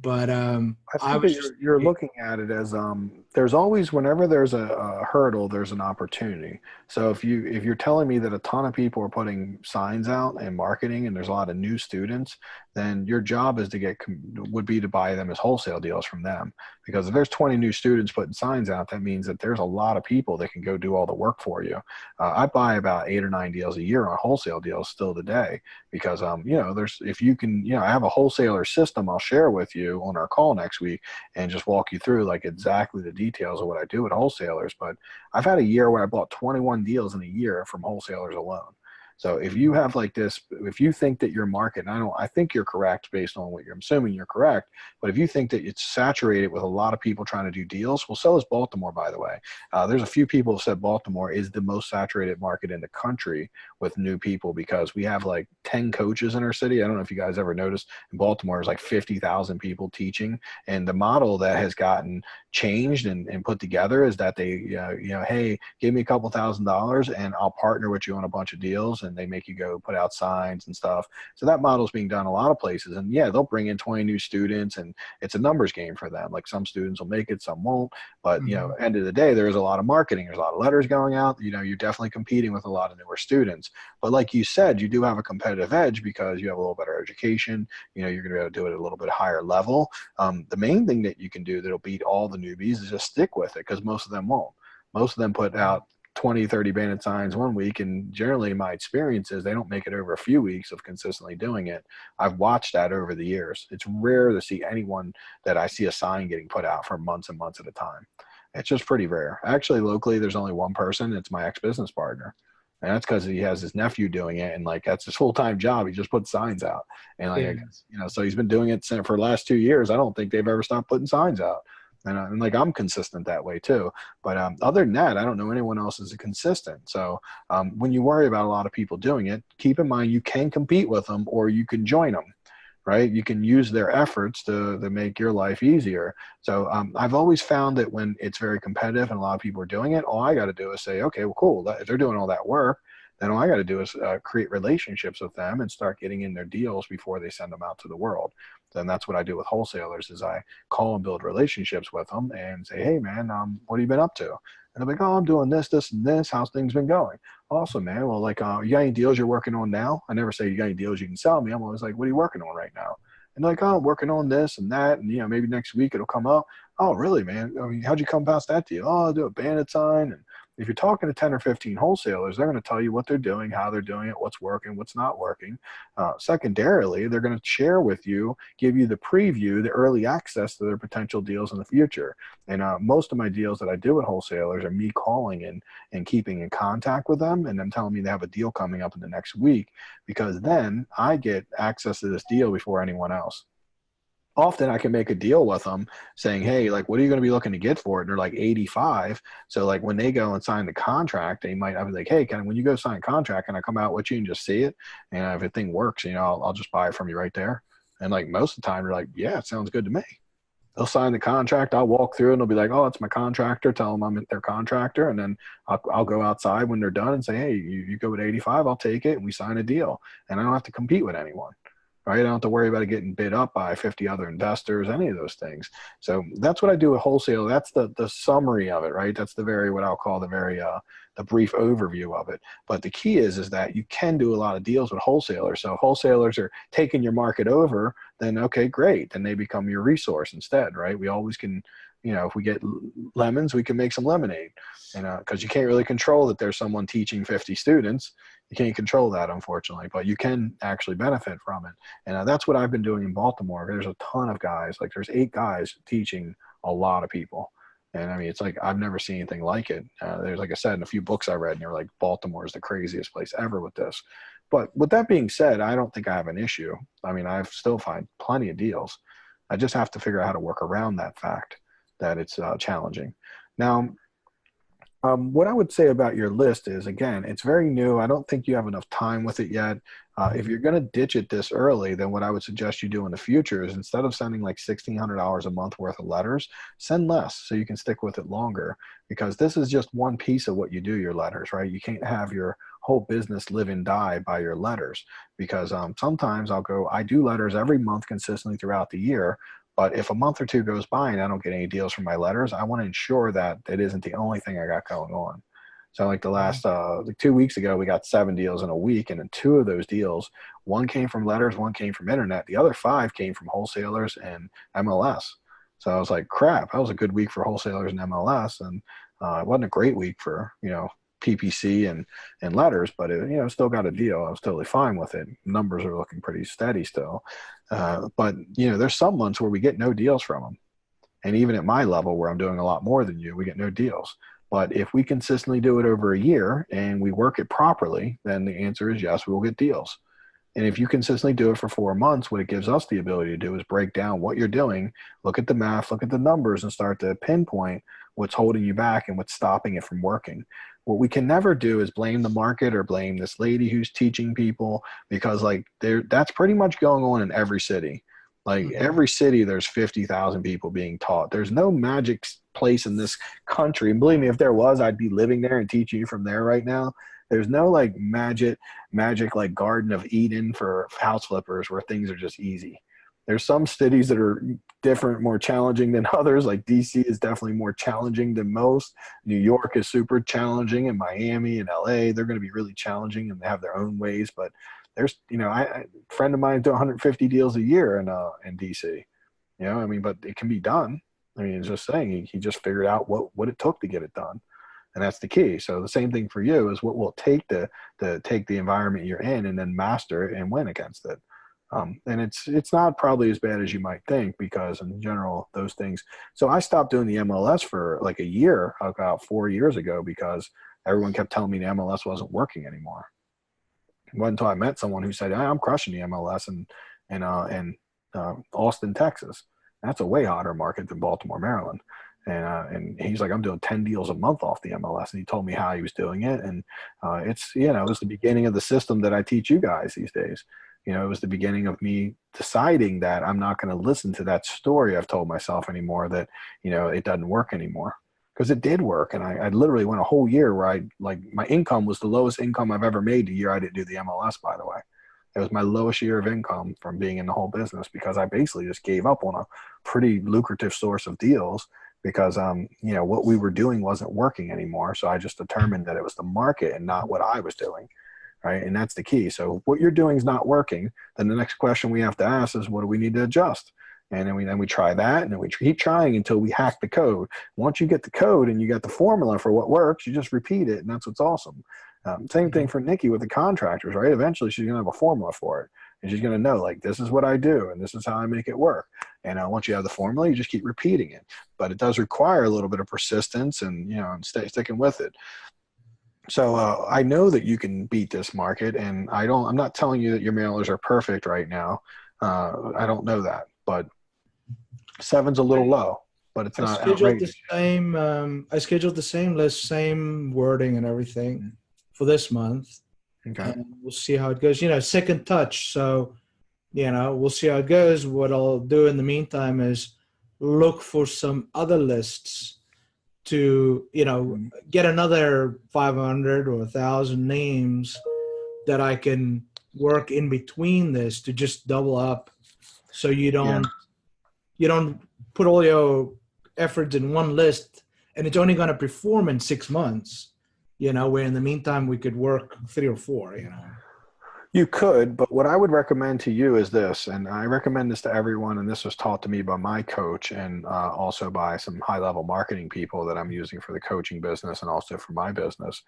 but I I think that was just you're thinking, looking at it as there's always, whenever there's a hurdle, there's an opportunity. So if you're telling me that a ton of people are putting signs out and marketing and there's a lot of new students, then your job is would be to buy them as wholesale deals from them. Because if there's 20 new students putting signs out, that means that there's a lot of people that can go do all the work for you. I buy about 8 or 9 deals a year on wholesale deals still today, because there's, if you can, I have a wholesaler system I'll share with you on our call next week and just walk you through like exactly the details of what I do with wholesalers. But I've had a year where I bought 21 deals in a year from wholesalers alone. So if you have like this, if you think that your market, and I think you're correct based on what I'm assuming you're correct, but if you think that it's saturated with a lot of people trying to do deals, well, so is Baltimore, by the way. There's a few people who said Baltimore is the most saturated market in the country with new people, because we have like 10 coaches in our city. I don't know if you guys ever noticed, in Baltimore there's like 50,000 people teaching, and the model that has gotten changed and put together is that they, hey, give me a couple $1,000 and I'll partner with you on a bunch of deals, and they make you go put out signs and stuff. So that model is being done a lot of places, and yeah, they'll bring in 20 new students, and it's a numbers game for them. Like some students will make it, some won't, but end of the day, there's a lot of marketing, there's a lot of letters going out. You're definitely competing with a lot of newer students, but like you said, you do have a competitive edge because you have a little better education. You're going to be able to do it at a little bit higher level. The main thing that you can do that'll beat all the newbies is just stick with it, because most of them won't. Most of them put out 20, 30 bandit signs one week, and generally my experience is they don't make it over a few weeks of consistently doing it. I've watched that over the years. It's rare to see anyone that I see a sign getting put out for months and months at a time. It's just pretty rare. Actually, locally, there's only one person. It's my ex-business partner. And that's because he has his nephew doing it, and like that's his full-time job. He just puts signs out, and like I guess, so he's been doing it for the last 2 years. I don't think they've ever stopped putting signs out, and like I'm consistent that way too. But other than that, I don't know anyone else is consistent. So when you worry about a lot of people doing it, keep in mind you can compete with them or you can join them. Right? You can use their efforts to make your life easier. So I've always found that when it's very competitive and a lot of people are doing it, all I got to do is say, okay, well, cool. If they're doing all that work, then all I got to do is create relationships with them and start getting in their deals before they send them out to the world. Then that's what I do with wholesalers is I call and build relationships with them and say, hey, man, what have you been up to? And they're like, oh, I'm doing this, this, and this. How's things been going? Awesome, man. Well, like, you got any deals you're working on now? I never say you got any deals you can sell me. I'm always like, what are you working on right now? And they're like, oh, I'm working on this and that. And, maybe next week it'll come up. Oh, really, man? I mean, how'd you come past that deal? Oh, I'll do a bandit sign. And if you're talking to 10 or 15 wholesalers, they're going to tell you what they're doing, how they're doing it, what's working, what's not working. Secondarily, they're going to share with you, give you the preview, the early access to their potential deals in the future. And most of my deals that I do with wholesalers are me calling and keeping in contact with them and them telling me they have a deal coming up in the next week, because then I get access to this deal before anyone else. Often I can make a deal with them saying, hey, like, what are you going to be looking to get for it? And they're like 85. So like when they go and sign the contract, they might, I'll be like, hey, when you go sign a contract, can I come out with you and just see it? And if the thing works, I'll just buy it from you right there. And like most of the time they're like, yeah, it sounds good to me. They'll sign the contract. I'll walk through and they'll be like, oh, it's my contractor. Tell them I'm their contractor. And then I'll go outside when they're done and say, hey, you go with 85, I'll take it. And we sign a deal. And I don't have to compete with anyone. Right? I don't have to worry about it getting bid up by 50 other investors, any of those things. So that's what I do with wholesale. That's the summary of it, right? That's what I'll call the brief overview of it. But the key is that you can do a lot of deals with wholesalers. So if wholesalers are taking your market over, then okay, great. Then they become your resource instead, right? We always can, if we get lemons, we can make some lemonade. Because you can't really control that there's someone teaching 50 students. You can't control that, unfortunately, but you can actually benefit from it. And that's what I've been doing in Baltimore. There's a ton of guys, like there's 8 guys teaching a lot of people. And I mean, it's like, I've never seen anything like it. There's, like I said, in a few books I read, and they're like, Baltimore is the craziest place ever with this. But with that being said, I don't think I have an issue. I mean, I still find plenty of deals. I just have to figure out how to work around that fact that it's challenging. Now, what I would say about your list is, again, it's very new. I don't think you have enough time with it yet. If you're going to ditch it this early, then what I would suggest you do in the future is, instead of sending like $1,600 a month worth of letters, send less so you can stick with it longer, because this is just one piece of what you do, your letters, right? You can't have your whole business live and die by your letters, because sometimes I do letters every month consistently throughout the year. But if a month or two goes by and I don't get any deals from my letters, I want to ensure that it isn't the only thing I got going on. So like the last, like 2 weeks ago, we got 7 deals in a week. And in 2 of those deals, 1 came from letters, 1 came from internet. The other 5 came from wholesalers and MLS. So I was like, crap, that was a good week for wholesalers and MLS. And it wasn't a great week for, PPC and letters, but it, still got a deal. I was totally fine with it. Numbers are looking pretty steady still. But there's some months where we get no deals from them. And even at my level, where I'm doing a lot more than you, we get no deals. But if we consistently do it over a year and we work it properly, then the answer is yes, we will get deals. And if you consistently do it for 4 months, what it gives us the ability to do is break down what you're doing, look at the math, look at the numbers, and start to pinpoint what's holding you back and what's stopping it from working. What we can never do is blame the market or blame this lady who's teaching people, because that's pretty much going on in every city. Like every city, there's 50,000 people being taught. There's no magic place in this country. And believe me, if there was, I'd be living there and teaching you from there right now. There's no like magic like Garden of Eden for house flippers where things are just easy. There's some cities that are different, more challenging than others. Like DC is definitely more challenging than most. New York is super challenging, and Miami and LA, they're going to be really challenging, and they have their own ways. But there's, a friend of mine does 150 deals a year in DC. But it can be done. It's just saying he just figured out what it took to get it done. And that's the key. So the same thing for you is what will take to take the environment you're in and then master it and win against it. And it's not probably as bad as you might think, because in general, those things. So I stopped doing the MLS for like a year, about 4 years ago, because everyone kept telling me the MLS wasn't working anymore. It wasn't until I met someone who said, I'm crushing the MLS in Austin, Texas. That's a way hotter market than Baltimore, Maryland. And he's like, I'm doing 10 deals a month off the MLS. And he told me how he was doing it. And it's the beginning of the system that I teach you guys these days. It was the beginning of me deciding that I'm not going to listen to that story I've told myself anymore, that, it doesn't work anymore. Because it did work. And I literally went a whole year where my income was the lowest income I've ever made the year I didn't do the MLS, by the way. It was my lowest year of income from being in the whole business, because I basically just gave up on a pretty lucrative source of deals, because, what we were doing wasn't working anymore. So I just determined that it was the market and not what I was doing. Right. And that's the key. So what you're doing is not working. Then the next question we have to ask is, what do we need to adjust? And then we try that, and then we keep trying until we hack the code. Once you get the code and you got the formula for what works, you just repeat it. And that's what's awesome. Same thing for Nikki with the contractors, right? Eventually she's going to have a formula for it. And she's going to know, like, this is what I do and this is how I make it work. And once you have the formula, you just keep repeating it. But it does require a little bit of persistence and, and sticking with it. So I know that you can beat this market, and I'm not telling you that your mailers are perfect right now. I don't know that, but 7's a little low, but it's not outrageous. I scheduled the same list, same wording and everything for this month. Okay. And we'll see how it goes. Second touch. So, we'll see how it goes. What I'll do in the meantime is look for some other lists to, get another 500 or 1,000 names that I can work in between this to just double up, so you don't put all your efforts in one list and it's only going to perform in 6 months, where in the meantime we could work 3 or 4, You could, but what I would recommend to you is this, and I recommend this to everyone, and this was taught to me by my coach and also by some high-level marketing people that I'm using for the coaching business and also for my business.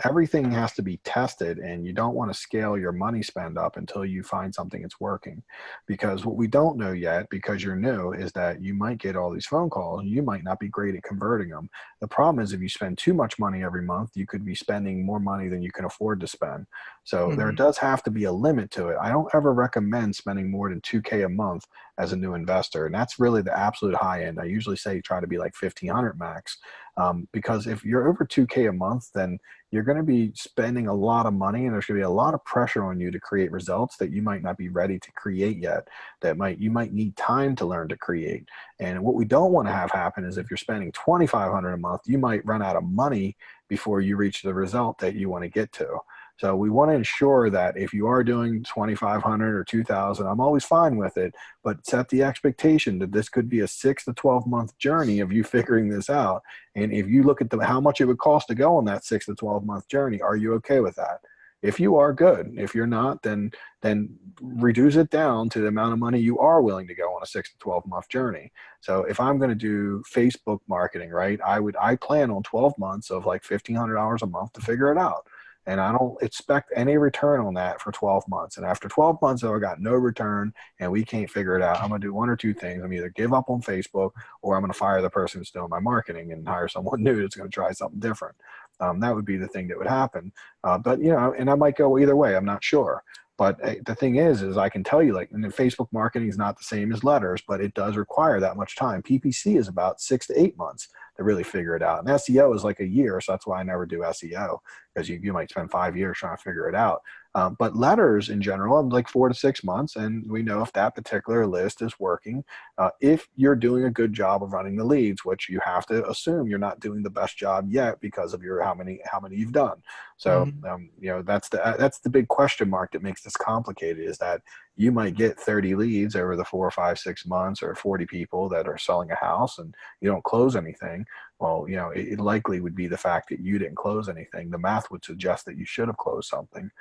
Everything has to be tested, and you don't want to scale your money spend up until you find something that's working. Because what we don't know yet, because you're new, is that you might get all these phone calls, and you might not be great at converting them. The problem is if you spend too much money every month, you could be spending more money than you can afford to spend. So there does have to be a limit to it. I don't ever recommend spending more than 2K a month as a new investor. And that's really the absolute high end. I usually say try to be like 1,500 max. Because if you're over 2K a month, then you're going to be spending a lot of money and there's going to be a lot of pressure on you to create results that you might not be ready to create yet, you might need time to learn to create. And what we don't want to have happen is if you're spending 2,500 a month, you might run out of money before you reach the result that you want to get to. So we want to ensure that if you are doing 2,500 or 2,000, I'm always fine with it, but set the expectation that this could be a 6 to 12 month journey of you figuring this out. And if you look at how much it would cost to go on that 6 to 12 month journey, are you okay with that? If you are, good. If you're not, then reduce it down to the amount of money you are willing to go on a 6 to 12 month journey. So if I'm going to do Facebook marketing, right, I plan on 12 months of like $1,500 a month to figure it out. And I don't expect any return on that for 12 months. And after 12 months, if I got no return and we can't figure it out, I'm going to do one or two things. I'm either give up on Facebook or I'm going to fire the person who's doing my marketing and hire someone new that's going to try something different. That would be the thing that would happen. But, you know, and I might go either way. I'm not sure. But the thing is I can tell you, like, and Facebook marketing is not the same as letters, but it does require that much time. PPC is about 6 to 8 months to really figure it out. And SEO is like a year. So that's why I never do SEO, because you might spend 5 years trying to figure it out. But letters in general, I'm like 4 to 6 months. And we know if that particular list is working, if you're doing a good job of running the leads, which you have to assume you're not doing the best job yet because of how many you've done. So, you know, that's the big question mark that makes this complicated, is that you might get 30 leads over the 4 or 5, 6 months, or 40 people that are selling a house and you don't close anything. Well, you know, it likely would be the fact that you didn't close anything. The math would suggest that you should have closed something,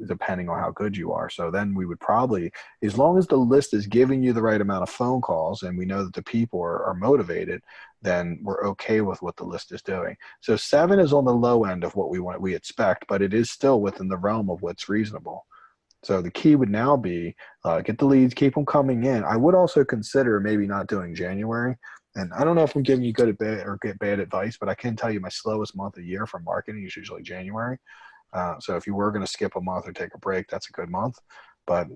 depending on how good you are. So then we would probably, as long as the list is giving you the right amount of phone calls and we know that the people are motivated, then we're okay with what the list is doing. So 7 is on the low end of what we expect, but it is still within the realm of what's reasonable. So the key would now be get the leads, keep them coming in. I would also consider maybe not doing January. And I don't know if I'm giving you good or bad advice, but I can tell you my slowest month of year for marketing is usually January. So if you were going to skip a month or take a break, that's a good month. But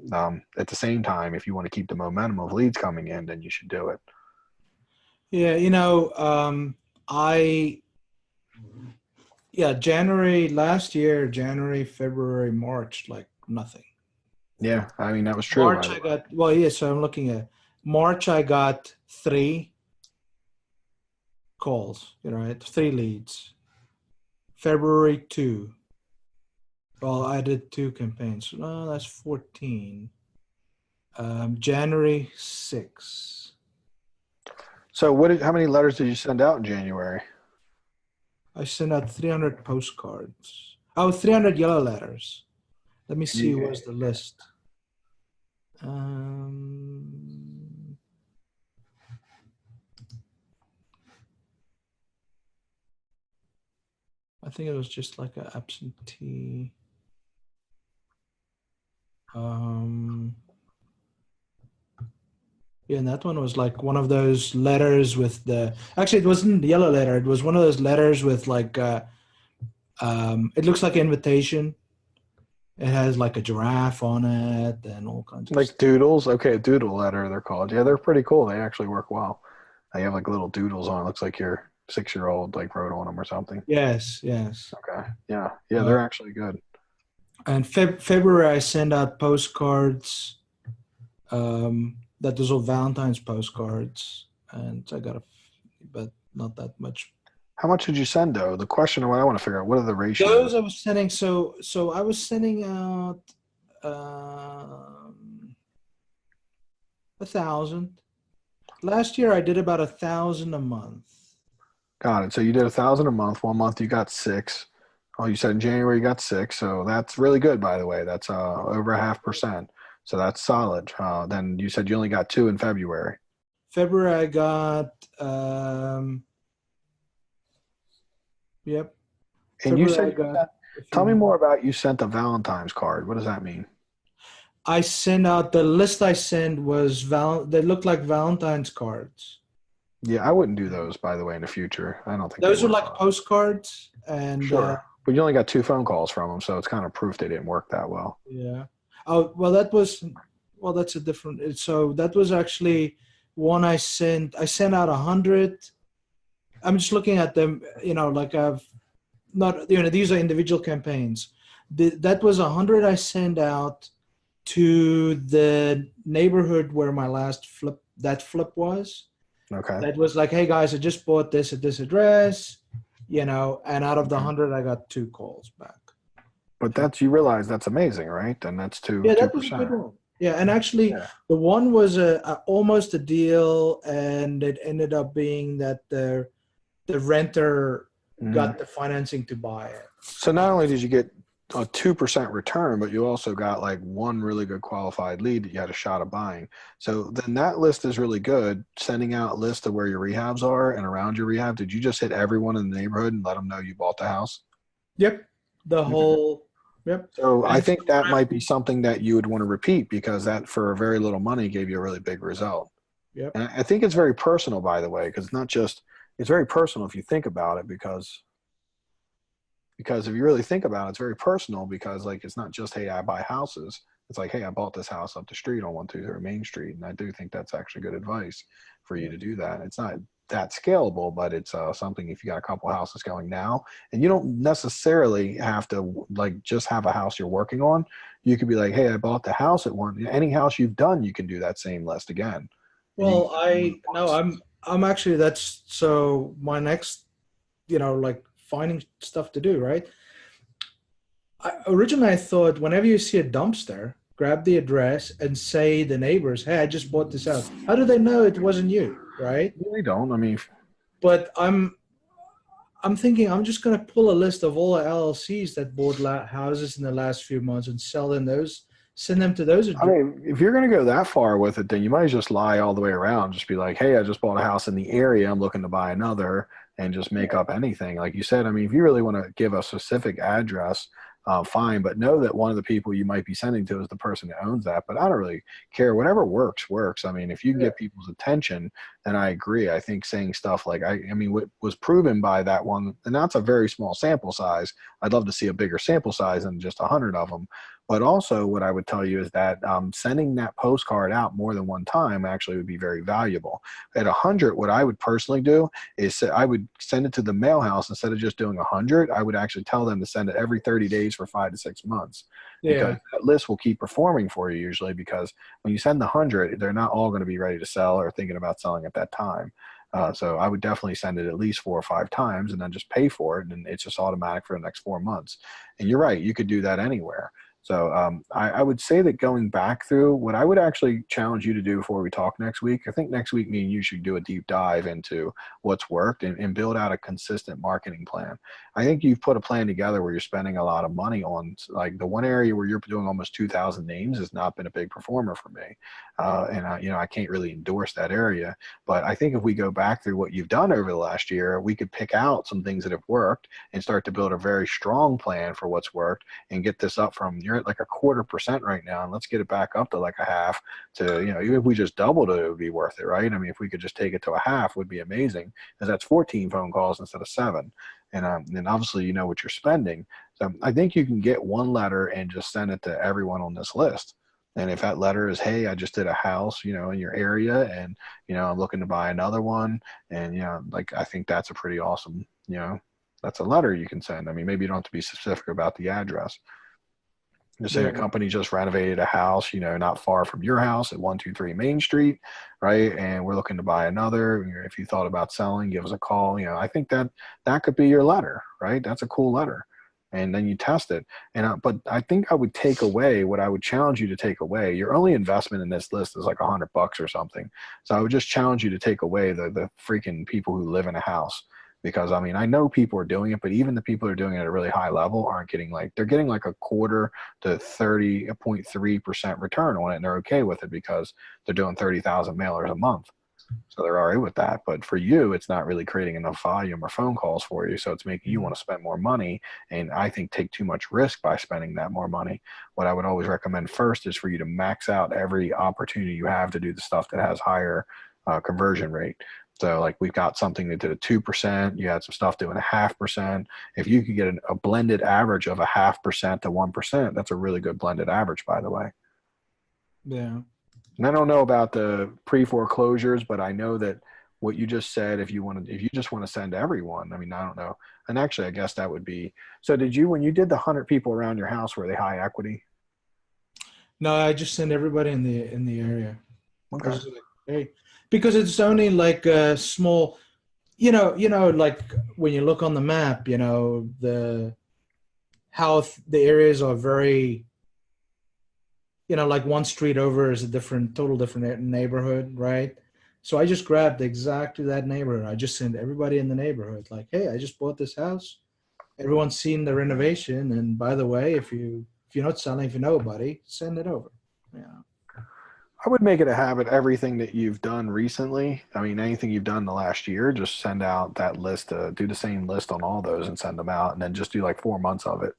at the same time, if you want to keep the momentum of leads coming in, then you should do it. Yeah, you know, January last year, January, February, March, like nothing. Yeah, I mean, that was true. March I got, well, yeah, so I'm looking at March, I got 3 calls, you know, right? 3 leads. February 2. Well, I did 2 campaigns. No, that's 14. January 6. So how many letters did you send out in January? I sent out 300 postcards. Oh, 300 yellow letters. Let me see what's the list. I think it was just like an absentee. Yeah, and that one was like one of those letters with actually it wasn't the yellow letter. It was one of those letters with like, it looks like an invitation. It has like a giraffe on it and all kinds of like stuff. doodles. Okay, a doodle letter they're called. Yeah, they're pretty cool. They actually work well. They have like little doodles on it. Looks like your 6-year-old like wrote on them or something. Yes. Okay. Yeah, they're actually good. And February I sent out postcards. That was all Valentine's postcards, and I got but not that much. How much did you send though? The question what I want to figure out, what are the ratios? Those I was sending. So I was sending out 1,000. Last year I did about 1,000 a month. Got it. So you did 1,000 a month. 1 month you got 6. Oh, you said in January you got 6, so that's really good, by the way. That's over 0.5%. So that's solid. Then you said you only got 2 in February. February I got yep. And you February I said, got a few tell me more. more about you sent a Valentine's card. What does that mean? I sent out the list I sent was they looked like Valentine's cards. Yeah, I wouldn't do those, by the way, in the future. I don't think they Those are work like well. postcards, and Sure. But you only got 2 phone calls from them, so it's kind of proof they didn't work that well. yeah. Oh well, that's a different. So that was actually one I sent. I sent out 100. I'm just looking at them. Like I've not. These are individual campaigns. That was 100 I sent out to the neighborhood where my last flip was. Okay. That was like, hey guys, I just bought this at this address, and out of the 100, I got 2 calls back. But you realize that's amazing, right? Then that's Yeah, that was a 2%. good one. Yeah, and actually, Yeah. the one was almost a deal, and it ended up being that the renter got the financing to buy it. So not only did you get a 2% return, but you also got like one really good qualified lead that you had a shot of buying. So then that list is really good. Sending out a list of where your rehabs are and around your rehab. Did you just hit everyone in the neighborhood and let them know you bought the house? Yep, the whole. Yep. So I think that might be something that you would want to repeat, because that for a very little money gave you a really big result. Yep. And I think it's very personal, by the way, because it's very personal if you think about it, because if you really think about it, it's very personal, because like it's not just, hey, I buy houses. It's like, hey, I bought this house up the street on 123 Main Street. And I do think that's actually good advice for you to do that. It's not that scalable, but it's something, if you got a couple houses going now, and you don't necessarily have to like just have a house you're working on. You could be like, hey, I bought the house at one. Any house you've done, you can do that same list again. Well, I'm actually, that's so my next, like finding stuff to do, right? Originally I thought whenever you see a dumpster, grab the address and say the neighbors, hey, I just bought this house. How do they know it wasn't you, right? They don't. I mean, but I'm thinking I'm just going to pull a list of all the LLCs that bought houses in the last few months and sell them those, send them to those. I mean, if you're going to go that far with it, then you might just lie all the way around. Just be like, hey, I just bought a house in the area. I'm looking to buy another, and just make up anything. Like you said, I mean, if you really want to give a specific address, fine, but know that one of the people you might be sending to is the person that owns that. But I don't really care. Whatever works, works. I mean, if you can get people's attention, then I agree. I think saying stuff like, I mean, what was proven by that one, and that's a very small sample size. I'd love to see a bigger sample size than just 100 of them. But also what I would tell you is that sending that postcard out more than one time actually would be very valuable. At 100, what I would personally do is I would send it to the mail house. Instead of just doing 100, I would actually tell them to send it every 30 days for 5 to 6 months. Because that list will keep performing for you usually, because when you send the 100, they're not all going to be ready to sell or thinking about selling at that time. So I would definitely send it at least 4 or 5 times and then just pay for it. And it's just automatic for the next 4 months. And you're right, you could do that anywhere. So I would say that going back through, what I would actually challenge you to do before we talk next week, I think next week me and you should do a deep dive into what's worked and build out a consistent marketing plan. I think you've put a plan together where you're spending a lot of money on, like the one area where you're doing almost 2,000 names has not been a big performer for me. I can't really endorse that area, but I think if we go back through what you've done over the last year, we could pick out some things that have worked and start to build a very strong plan for what's worked and get this up from, you're at like 0.25% right now, and let's get it back up to like 0.5 to, even if we just doubled it, it would be worth it, right? I mean, if we could just take it to 0.5 would be amazing, because that's 14 phone calls instead of 7. And obviously you know what you're spending. So I think you can get one letter and just send it to everyone on this list. And if that letter is, hey, I just did a house, in your area, and, I'm looking to buy another one. And, I think that's a pretty awesome, that's a letter you can send. I mean, maybe you don't have to be specific about the address. Just say a company just renovated a house, not far from your house at 123 Main Street, right? And we're looking to buy another. If you thought about selling, give us a call. I think that could be your letter, right? That's a cool letter. And then you test it. But I think I would take away, what I would challenge you to take away, your only investment in this list is like $100 or something. So I would just challenge you to take away the freaking people who live in a house. because I mean, I know people are doing it, but even the people who are doing it at a really high level aren't getting like, they're getting like a quarter to 30.3% return on it. And they're okay with it because they're doing 30,000 mailers a month. So they're all right with that. But for you, it's not really creating enough volume or phone calls for you. So it's making you want to spend more money. And I think take too much risk by spending that more money. What I would always recommend first is for you to max out every opportunity you have to do the stuff that has higher conversion rate. So like we've got something that did a 2%, you had some stuff doing 0.5%. If you could get a blended average of 0.5% to 1%, that's a really good blended average, by the way. Yeah. And I don't know about the pre-foreclosures, but I know that what you just said, if you just want to send everyone, I mean, I don't know. And actually, I guess that would be, so did you, when you did the 100 people around your house, were they high equity? No, I just send everybody in the area. Okay. Hey, because it's only like a small, like when you look on the map, the the areas are very, like one street over is a total different neighborhood, right? So I just grabbed exactly that neighborhood. I just sent everybody in the neighborhood like, hey, I just bought this house. Everyone's seen the renovation, and by the way, if you're not selling, if you know nobody, send it over. Yeah. I would make it a habit, everything that you've done recently. I mean, anything you've done in the last year, just send out that list, do the same list on all those and send them out, and then just do like 4 months of it.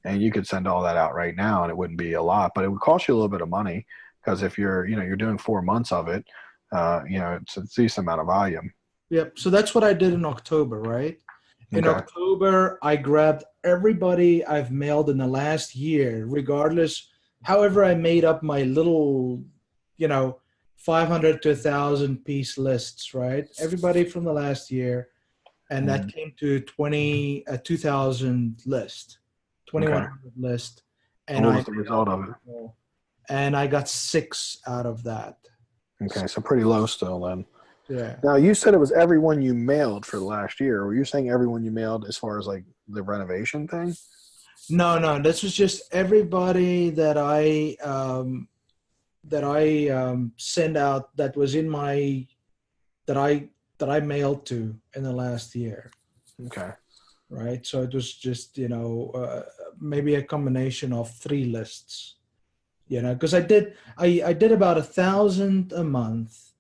And you could send all that out right now and it wouldn't be a lot, but it would cost you a little bit of money because if you're doing 4 months of it, it's a decent amount of volume. Yep. So that's what I did in October, right? In Okay. October, I grabbed everybody I've mailed in the last year, regardless, however I made up my little, 500 to 1,000 piece lists, right? Everybody from the last year. And that came to 2,000 list, 2,100 list. And what was the result of it? And I got 6 out of that. Okay, so pretty low still then. Yeah. Now you said it was everyone you mailed for the last year. Were you saying everyone you mailed as far as like the renovation thing? No. This was just everybody that I sent out that was in my that I mailed to in the last year. Okay. Right. So it was just maybe a combination of 3 lists. Because I did about 1,000 a month.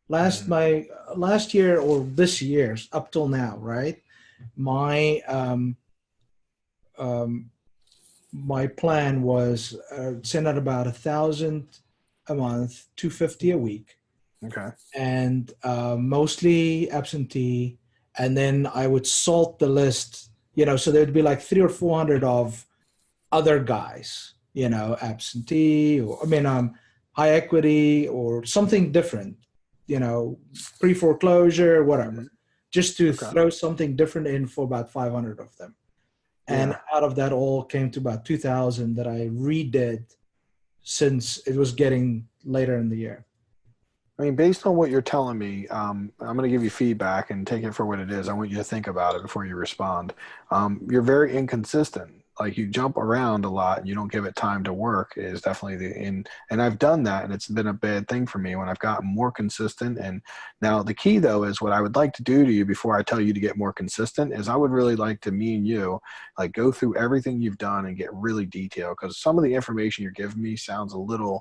My last year or this year up till now, right? My my plan was send out about 1,000 a month, 250 a week. Okay. And mostly absentee. And then I would salt the list, so there'd be like 300 or 400 of other guys, absentee or high equity or something different, pre-foreclosure, whatever, just to throw something different in for about 500 of them. And out of that all came to about 2,000 that I redid since it was getting later in the year. I mean, based on what you're telling me, I'm going to give you feedback and take it for what it is. I want you to think about it before you respond. You're very inconsistent. Like you jump around a lot and you don't give it time to work is definitely and I've done that and it's been a bad thing for me when I've gotten more consistent. And now the key though is what I would like to do to you before I tell you to get more consistent is I would really like to, me and you, like go through everything you've done and get really detailed because some of the information you're giving me sounds a little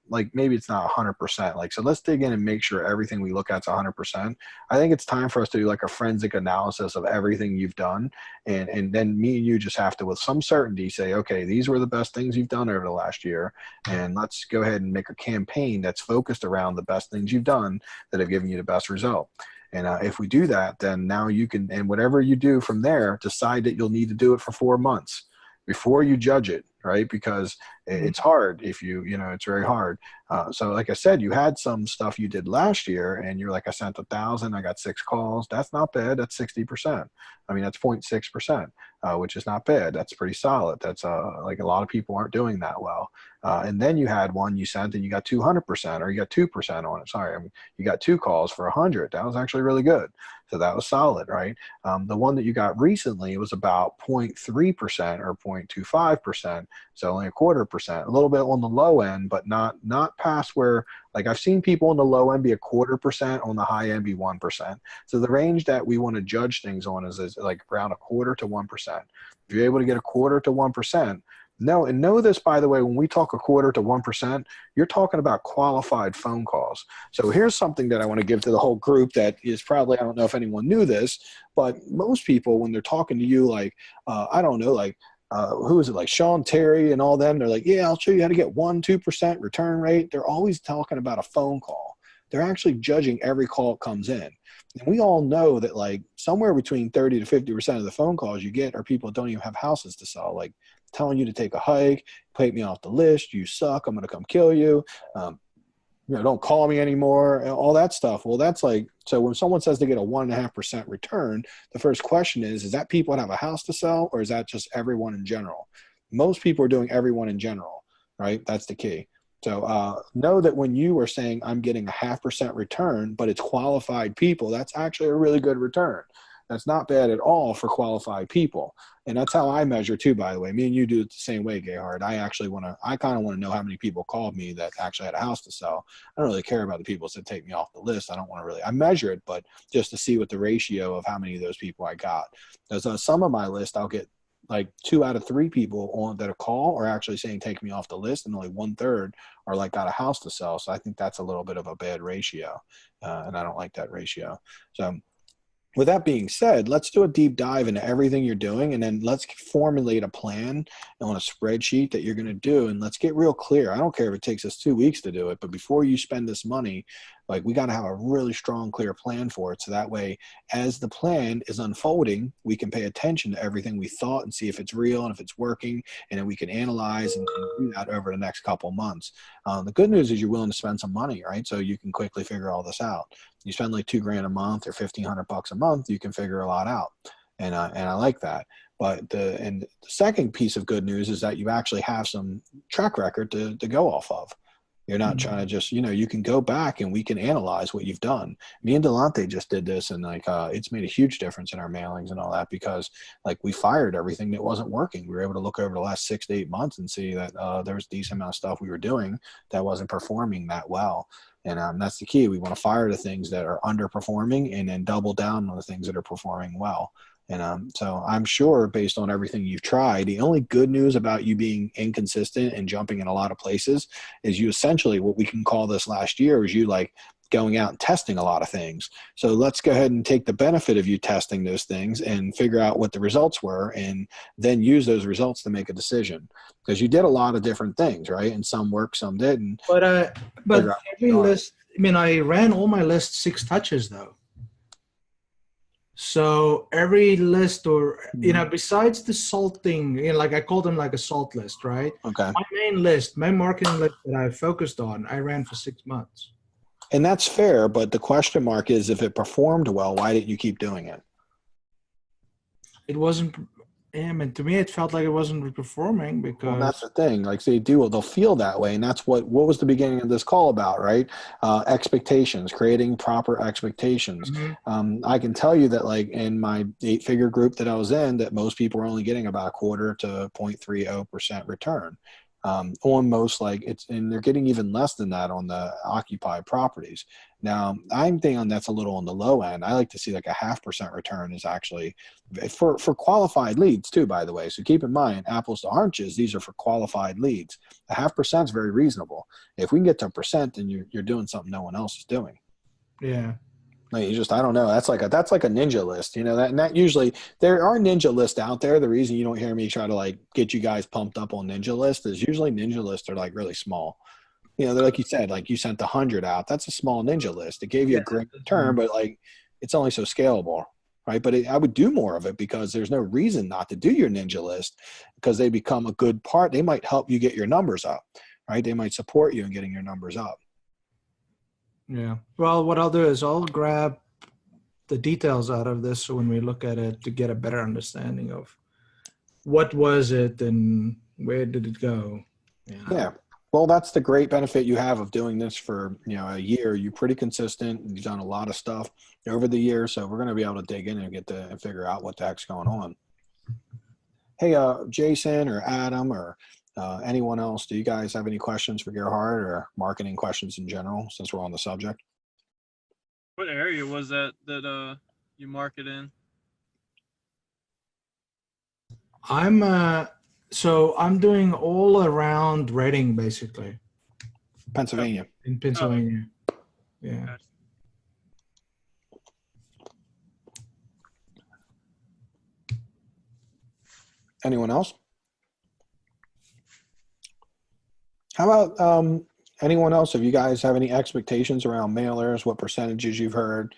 like maybe it's not 100%. Like, so let's dig in and make sure everything we look at is 100%. I think it's time for us to do like a forensic analysis of everything you've done. And then me and you just have to, with some certainty, say, okay, these were the best things you've done over the last year. And let's go ahead and make a campaign that's focused around the best things you've done that have given you the best result. And if we do that, then now you can, and whatever you do from there, decide that you'll need to do it for 4 months before you judge it, right? Because it's hard if it's very hard. So like I said, you had some stuff you did last year and you're like, I sent 1,000, I got 6 calls. That's not bad. That's 60%. I mean, that's 0.6%, which is not bad. That's pretty solid. That's like a lot of people aren't doing that well. And then you had one you sent and you got 200% or you got 2% on it. Sorry. I mean, you got 2 calls for 100. That was actually really good. So that was solid, right? The one that you got recently was about 0.3% or 0.25%. So only a 1/4%, a little bit on the low end, but not past where, like I've seen people on the low end be a 1/4%, on the high end be 1%. So the range that we want to judge things on is like around a 1/4 to 1%. If you're able to get a 1/4 to 1%, know this, by the way, when we talk a 1/4 to 1%, you're talking about qualified phone calls. So here's something that I want to give to the whole group that is probably, I don't know if anyone knew this, but most people, when they're talking to you, like, I don't know, like, who is it, like Sean Terry and all them, they're like, yeah, I'll show you how to get 1-2% return rate. They're always talking about a phone call. They're actually judging every call that comes in. And we all know that like somewhere between 30 to 50% of the phone calls you get are people that don't even have houses to sell, like telling you to take a hike, take me off the list, you suck, I'm going to come kill you, don't call me anymore, all that stuff. Well, that's like, so when someone says they get a 1.5% return, the first question is that people that have a house to sell, or is that just everyone in general? Most people are doing everyone in general, right? That's the key. So know that when you are saying I'm getting a 0.5% return, but it's qualified people, that's actually a really good return. That's not bad at all for qualified people. And that's how I measure too, by the way. Me and you do it the same way, Gayhard. I kind of want to know how many people called me that actually had a house to sell. I don't really care about the people that take me off the list. I measure it, but just to see what the ratio of how many of those people I got. Because on some of my list, I'll get like 2 out of 3 people on that a call are actually saying take me off the list, and only 1/3 are like got a house to sell. So I think that's a little bit of a bad ratio, and I don't like that ratio. So with that being said, let's do a deep dive into everything you're doing, and then let's formulate a plan on a spreadsheet that you're going to do, and let's get real clear. I don't care if it takes us 2 weeks to do it, but before you spend this money, like we got to have a really strong, clear plan for it. So that way, as the plan is unfolding, we can pay attention to everything we thought and see if it's real and if it's working, and then we can analyze and do that over the next couple months. The good news is you're willing to spend some money, right? So you can quickly figure all this out. You spend like $2,000 a month or $1,500 a month, you can figure a lot out. And I like that. But the second piece of good news is that you actually have some track record to go off of. You're not trying to just, you can go back and we can analyze what you've done. Me and Delante just did this, and like it's made a huge difference in our mailings and all that, because like we fired everything that wasn't working. We were able to look over the last 6 to 8 months and see that there was a decent amount of stuff we were doing that wasn't performing that well. And that's the key. We want to fire the things that are underperforming and then double down on the things that are performing well. And so I'm sure, based on everything you've tried, the only good news about you being inconsistent and jumping in a lot of places is you essentially, what we can call this last year, is you like going out and testing a lot of things. So let's go ahead and take the benefit of you testing those things and figure out what the results were, and then use those results to make a decision. Because you did a lot of different things, right? And some worked, some didn't. But every list, I ran all my lists 6 touches though. So every list, or besides the salting, like I call them like a salt list, right? Okay. My main list, my marketing list that I focused on, I ran for 6 months. And that's fair, but the question mark is, if it performed well, why didn't you keep doing it? It wasn't. To me, it felt like it wasn't performing because. Well, that's the thing. Like they'll feel that way, and that's what was the beginning of this call about, right? Expectations, creating proper expectations. Mm-hmm. I can tell you that, like in my 8-figure group that I was in, that most people are only getting about 1/4 to 0.30% return. On most, and they're getting even less than that on the occupied properties. Now, I'm thinking that's a little on the low end. I like to see like a 0.5% return is actually for qualified leads too, by the way. So keep in mind, apples to oranges, these are for qualified leads. A 0.5% is very reasonable. If we can get to 1%, then you're doing something no one else is doing. Yeah. Like I don't know. That's like a ninja list, that usually there are ninja lists out there. The reason you don't hear me try to like get you guys pumped up on ninja lists is usually ninja lists are like really small. They're like you said, like you sent 100 out. That's a small ninja list. It gave you a great return, but like it's only so scalable, right? But I would do more of it, because there's no reason not to do your ninja list, because they become a good part. They might help you get your numbers up, right? They might support you in getting your numbers up. Yeah. Well, what I'll do is I'll grab the details out of this, so when we look at it, to get a better understanding of what was it and where did it go. Yeah. Well, that's the great benefit you have of doing this for a year. You're pretty consistent. You've done a lot of stuff over the year, so we're going to be able to dig in and figure out what the heck's going on. Hey, Jason or Adam or Anyone else? Do you guys have any questions for Gerhard or marketing questions in general, since we're on the subject? What area was that you market in? I'm doing all around Reading, basically. Pennsylvania. In Pennsylvania. Yeah. Gotcha. Anyone else? How about anyone else? If you guys have any expectations around mailers, what percentages you've heard,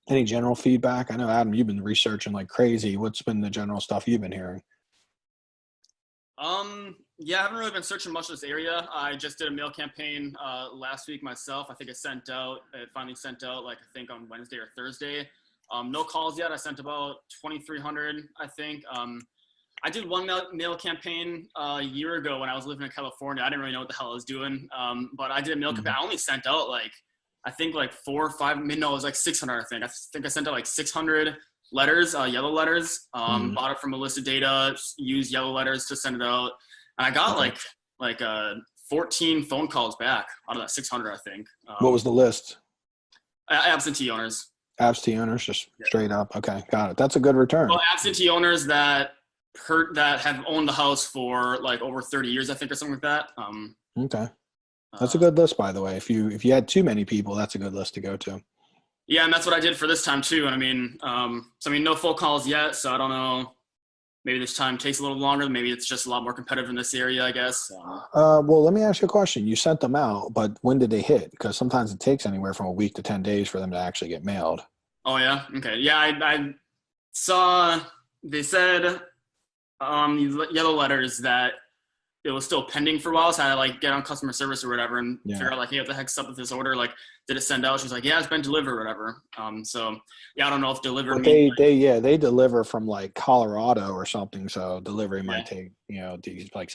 any general feedback? I know, Adam, you've been researching like crazy. What's been the general stuff you've been hearing? Yeah, I haven't really been searching much in this area. I just did a mail campaign last week myself. I think it finally sent out like, I think on Wednesday or Thursday. No calls yet. I sent about 2,300, I think. I did one mail campaign a year ago when I was living in California. I didn't really know what the hell I was doing. But I did a mail campaign. I only sent out I think 4 or 5, no, it was 600, I think. I think I sent out 600 letters, yellow letters. Bought it from a list of data, used yellow letters to send it out. And I got 14 phone calls back out of that 600, I think. What was the list? Absentee owners. Absentee owners, just straight up. Okay, got it. That's a good return. Well, absentee owners that have owned the house for over 30 years, I think, or something like that. Okay. That's a good list, by the way. If you had too many people, that's a good list to go to. Yeah, and that's what I did for this time too. And no phone calls yet, so I don't know. Maybe this time takes a little longer. Maybe it's just a lot more competitive in this area, I guess. Well, let me ask you a question. You sent them out, but when did they hit? Because sometimes it takes anywhere from a week to 10 days for them to actually get mailed. Oh yeah. Okay. Yeah, I saw they said yellow letters that it was still pending for a while, so I had to get on customer service or whatever and figure out hey, what the heck's up with this order? Did it send out? She's like, yeah, it's been delivered or whatever. So yeah, I don't know if delivered. But they deliver from Colorado or something, so delivery might take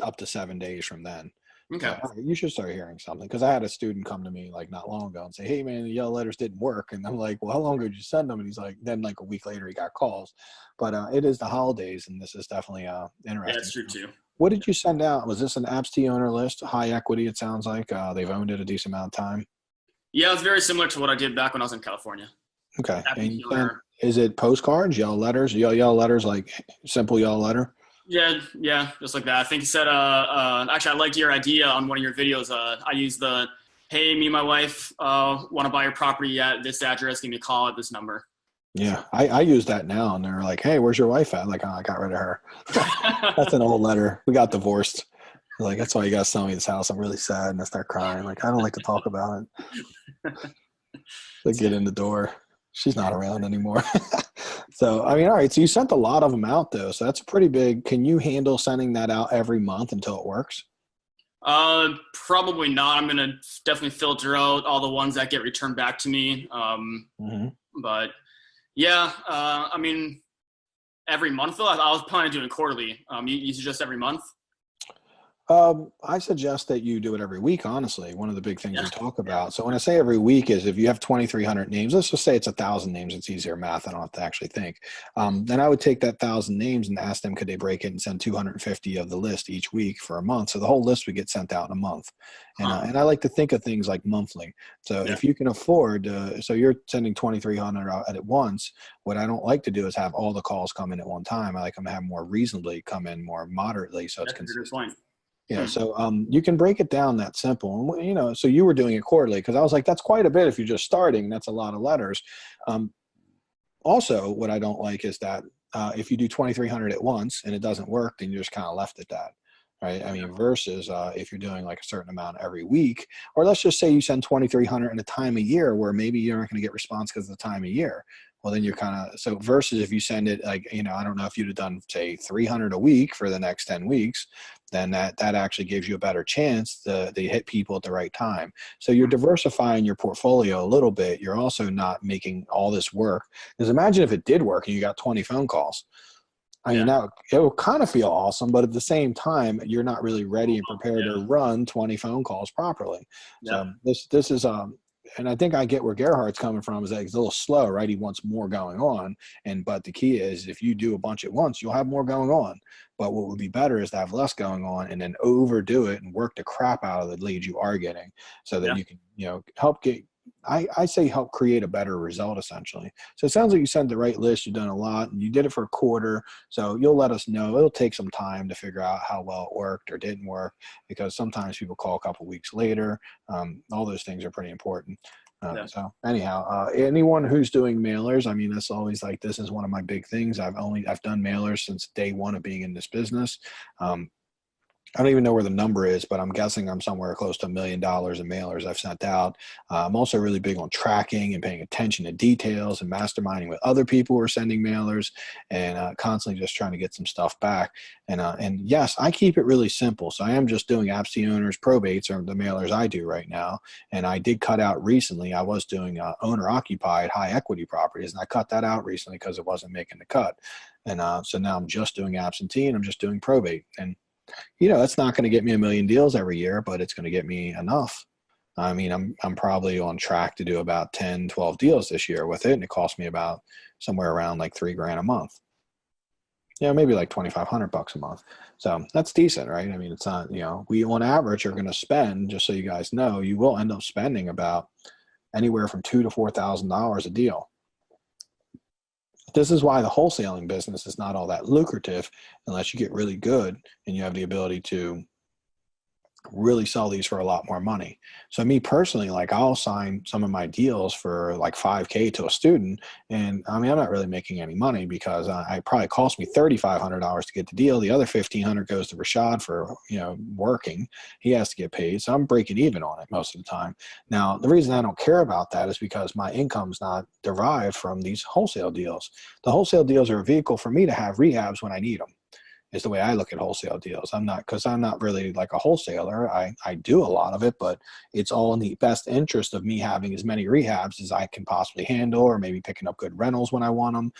up to 7 days from then. Okay. So, you should start hearing something, because I had a student come to me not long ago and say, hey man, the yellow letters didn't work, and I'm like, well, how long ago did you send them? And he's like, then a week later he got calls. But it is the holidays, and this is definitely interesting. Yeah, that's true too. What did you send out? Was this an absentee owner list? High equity, it sounds like. They've owned it a decent amount of time. Yeah, it's very similar to what I did back when I was in California. Okay. Is it postcards, yellow letters, yellow letters, simple yellow letter? Yeah, just like that. I think you said, actually, I liked your idea on one of your videos. I used hey, me and my wife want to buy your property at this address. Give me a call at this number. Yeah, I use that now, and they're like, hey, where's your wife at? I got rid of her. That's an old letter. We got divorced. That's why you guys sell me this house. I'm really sad, and I start crying. I don't like to talk about it. They get in the door. She's not around anymore. So, all right. So you sent a lot of them out, though. So that's pretty big. Can you handle sending that out every month until it works? Probably not. I'm going to definitely filter out all the ones that get returned back to me. But yeah, every month though. I was planning on doing quarterly. You suggest every month? I suggest that you do it every week, honestly. One of the big things we talk about. So when I say every week is if you have 2,300 names, let's just say it's 1,000 names. It's easier math. I don't have to actually think. Then I would take that 1,000 names and ask them, could they break it and send 250 of the list each week for a month? So the whole list would get sent out in a month. And I like to think of things like monthly. So if you can afford, so you're sending 2,300 out at once, what I don't like to do is have all the calls come in at one time. I like them to have more reasonably come in more moderately. So it's consistent. Yeah, so you can break it down that simple. And, so you were doing it quarterly, because I was like, that's quite a bit if you're just starting. That's a lot of letters. Also, what I don't like is that if you do 2,300 at once and it doesn't work, then you're just kind of left at that, right? Versus if you're doing a certain amount every week, or let's just say you send 2,300 in a time of year where maybe you're not going to get response because of the time of year. Well, then you're so versus if you send it I don't know if you'd have done say 300 a week for the next 10 weeks, then that actually gives you a better chance to hit people at the right time. So you're diversifying your portfolio a little bit. You're also not making all this work. Because imagine if it did work and you got 20 phone calls. Now it will kind of feel awesome, but at the same time, you're not really ready and prepared to run 20 phone calls properly. So this is and I think I get where Gerhardt's coming from, is that he's a little slow, right? He wants more going on. But the key is, if you do a bunch at once, you'll have more going on. But what would be better is to have less going on and then overdo it and work the crap out of the leads you are getting, so that you can, help get, I say help create a better result, essentially. So it sounds like you sent the right list. You've done a lot, and you did it for a quarter. So you'll let us know. It'll take some time to figure out how well it worked or didn't work, because sometimes people call a couple weeks later. All those things are pretty important. So anyhow, anyone who's doing mailers, I mean, that's always like, this is one of my big things. I've done mailers since day one of being in this business. I don't even know where the number is, but I'm guessing I'm somewhere close to $1 million in mailers I've sent out. I'm also really big on tracking and paying attention to details and masterminding with other people who are sending mailers, and constantly just trying to get some stuff back. And yes, I keep it really simple. So I am just doing absentee owners, probates are the mailers I do right now. And I did cut out recently, I was doing owner occupied high equity properties, and I cut that out recently because it wasn't making the cut. And so now I'm just doing absentee, and I'm just doing probate. And that's not going to get me 1 million deals every year, but it's going to get me enough. I mean, I'm probably on track to do about 10, 12 deals this year with it. And it cost me about somewhere around like $3,000 a month. Maybe like $2,500 a month. So that's decent, right? I mean, it's not, we on average are going to spend, just so you guys know, you will end up spending about anywhere from $2,000 to $4,000 a deal. This is why the wholesaling business is not all that lucrative unless you get really good and you have the ability to really sell these for a lot more money. So me personally, like, I'll sign some of my deals for like $5,000 to a student. And I mean, I'm not really making any money, because it probably cost me $3,500 to get the deal. The other $1,500 goes to Rashad for, working. He has to get paid. So I'm breaking even on it most of the time. Now, the reason I don't care about that is because my income's not derived from these wholesale deals. The wholesale deals are a vehicle for me to have rehabs when I need them. Is the way I look at wholesale deals. I'm not really like a wholesaler. I do a lot of it, but it's all in the best interest of me having as many rehabs as I can possibly handle, or maybe picking up good rentals when I want them.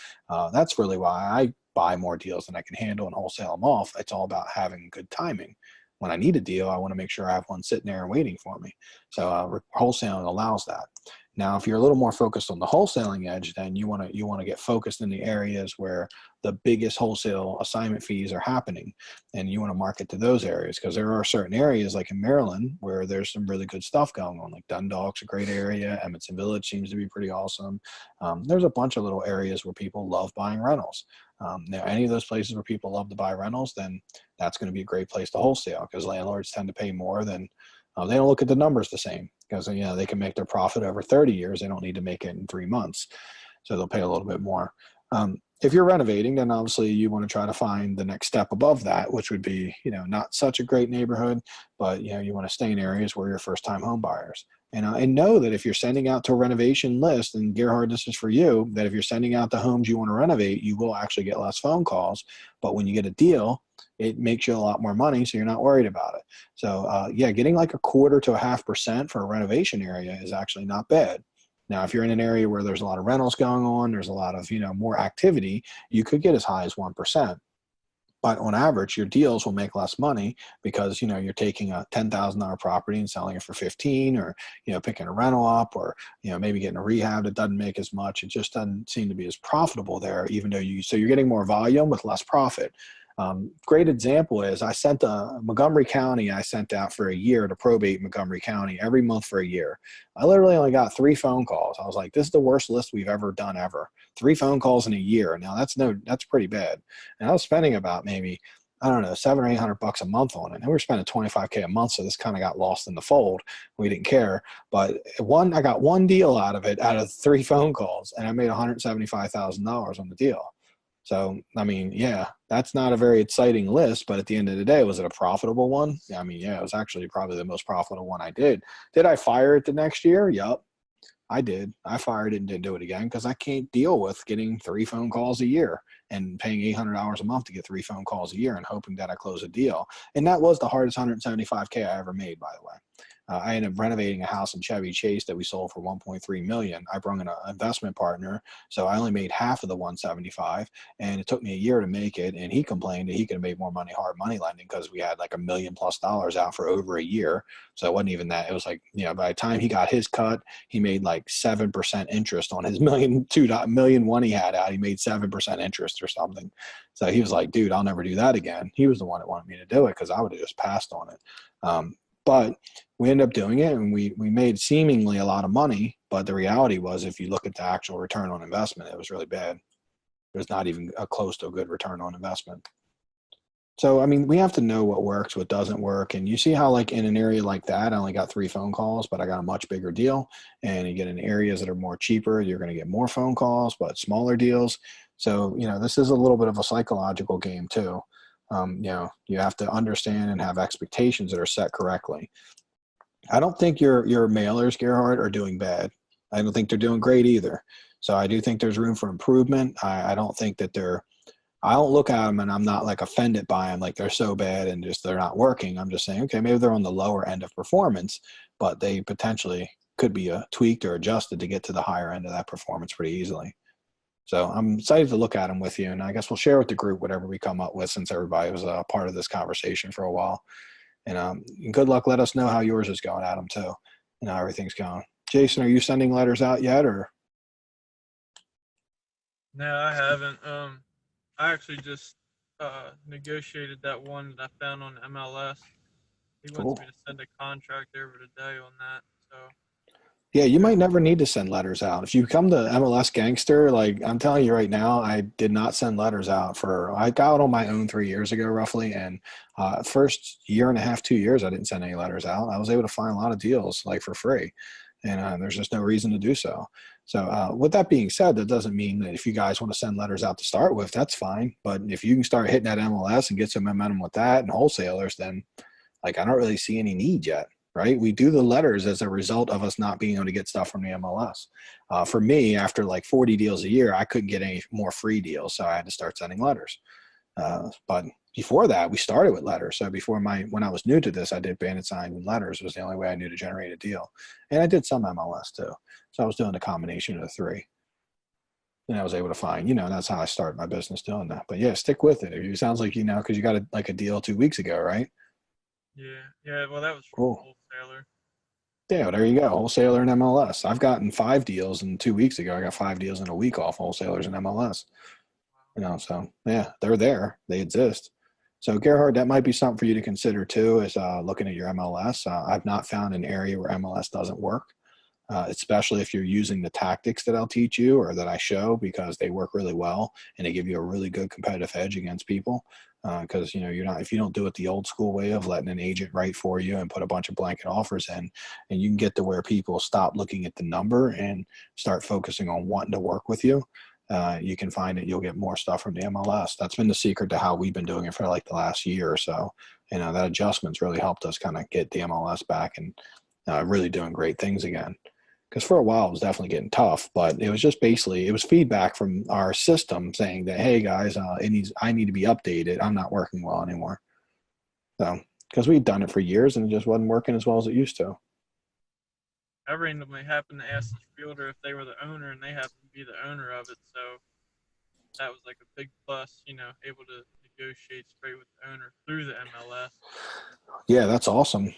That's really why I buy more deals than I can handle and wholesale them off. It's all about having good timing. When I need a deal, I want to make sure I have one sitting there and waiting for me. So wholesaling allows that. Now, if you're a little more focused on the wholesaling edge, then you want to get focused in the areas where the biggest wholesale assignment fees are happening, and you want to market to those areas, because there are certain areas like in Maryland where there's some really good stuff going on. Like Dundalk's a great area. Edmondson Village seems to be pretty awesome. There's a bunch of little areas where people love buying rentals. Now, any of those places where people love to buy rentals, then that's going to be a great place to wholesale, because landlords tend to pay more than they don't look at the numbers the same, because they can make their profit over 30 years. They don't need to make it in 3 months. So they'll pay a little bit more. If you're renovating, then obviously you want to try to find the next step above that, which would be, not such a great neighborhood, but you want to stay in areas where you're first time home buyers. And know that if you're sending out to a renovation list, and Gerhard, this is for you, that if you're sending out the homes you want to renovate, you will actually get less phone calls. But when you get a deal, it makes you a lot more money, so you're not worried about it. So getting like 1/4 to 0.5% for a renovation area is actually not bad. Now, if you're in an area where there's a lot of rentals going on, there's a lot of, more activity, you could get as high as 1%. But on average, your deals will make less money, because, you're taking a $10,000 property and selling it for 15, or, picking a rental up, or, maybe getting a rehab that doesn't make as much. It just doesn't seem to be as profitable there, even though you're getting more volume with less profit. Great example is I sent Montgomery County, I sent out for a year to probate Montgomery County every month for a year. I literally only got 3 phone calls. I was like, this is the worst list we've ever done ever. 3 phone calls in a year. Now that's pretty bad. And I was spending about maybe, I don't know, $700 or $800 a month on it. And we were spending $25,000 a month. So this kind of got lost in the fold. We didn't care, but I got 1 deal out of it, out of 3 phone calls, and I made $175,000 on the deal. So, I mean, that's not a very exciting list, but at the end of the day, was it a profitable one? I mean, it was actually probably the most profitable one I did. Did I fire it the next year? Yep, I did. I fired it and didn't do it again, because I can't deal with getting 3 phone calls a year and paying $800 a month to get 3 phone calls a year and hoping that I close a deal. And that was the hardest $175,000 I ever made, by the way. I ended up renovating a house in Chevy Chase that we sold for 1.3 million. I brought in an investment partner, so I only made half of the 175, and it took me a year to make it. And he complained that he could have made more money hard money lending because we had like $1 million+ out for over a year. So it wasn't even that. It was like, by the time he got his cut, he made like 7% interest on his million one he had out. He made 7% interest or something. So he was like, dude, I'll never do that again. He was the one that wanted me to do it because I would have just passed on it. But we ended up doing it, and we made seemingly a lot of money. But the reality was, if you look at the actual return on investment, it was really bad. There's not even a close to a good return on investment. So, I mean, we have to know what works, what doesn't work. And you see how, like, in an area like that, I only got 3 phone calls, but I got a much bigger deal. And you get in areas that are more cheaper, you're going to get more phone calls, but smaller deals. So, this is a little bit of a psychological game too. You have to understand and have expectations that are set correctly. I don't think your mailers, Gerhard, are doing bad. I don't think they're doing great either. So I do think there's room for improvement. I don't think that I don't look at them and I'm not like offended by them, like they're so bad and just they're not working. I'm just saying, okay, maybe they're on the lower end of performance, but they potentially could be tweaked or adjusted to get to the higher end of that performance pretty easily. So I'm excited to look at them with you, and I guess we'll share with the group whatever we come up with, since everybody was a part of this conversation for a while. And good luck. Let us know how yours is going, Adam, too, and how everything's going. Jason, are you sending letters out yet, or? No, I haven't. I actually just negotiated that one that I found on MLS. He wants me to send a contract over today on that. So. Yeah, you might never need to send letters out. If you come to MLS Gangster, like I'm telling you right now, I did not send letters out I got on my own 3 years ago, roughly. And first year and a half, 2 years, I didn't send any letters out. I was able to find a lot of deals like for free. And there's just no reason to do so. So with that being said, that doesn't mean that if you guys want to send letters out to start with, that's fine. But if you can start hitting that MLS and get some momentum with that and wholesalers, then like I don't really see any need yet. Right? We do the letters as a result of us not being able to get stuff from the MLS. For me, after like 40 deals a year, I couldn't get any more free deals, so I had to start sending letters. But before that, we started with letters. So when I was new to this, I did bandit signs and letters. It was the only way I knew to generate a deal. And I did some MLS too. So I was doing a combination of the 3. And I was able to find, that's how I started my business doing that. But yeah, stick with it. It sounds like, because you got a deal 2 weeks ago, right? Yeah. Well, that was from wholesaler. Yeah, there you go. Wholesaler and MLS. I've gotten 5 deals, and 2 weeks ago I got 5 deals in a week off wholesalers and MLS. So yeah, they're there. They exist. So Gerhard, that might be something for you to consider too, is looking at your MLS. I've not found an area where MLS doesn't work, especially if you're using the tactics that I'll teach you or that I show, because they work really well and they give you a really good competitive edge against people. Because if you don't do it the old school way of letting an agent write for you and put a bunch of blanket offers in, and you can get to where people stop looking at the number and start focusing on wanting to work with you, you can find that you'll get more stuff from the MLS. That's been the secret to how we've been doing it for like the last year or so. That adjustment's really helped us kind of get the MLS back and really doing great things again. Because for a while it was definitely getting tough, but it was just basically, it was feedback from our system saying that, hey guys, I need to be updated. I'm not working well anymore. So, because we'd done it for years and it just wasn't working as well as it used to. I randomly happened to ask the fielder if they were the owner, and they happened to be the owner of it. So that was like a big plus, able to negotiate straight with the owner through the MLS. Yeah, that's awesome.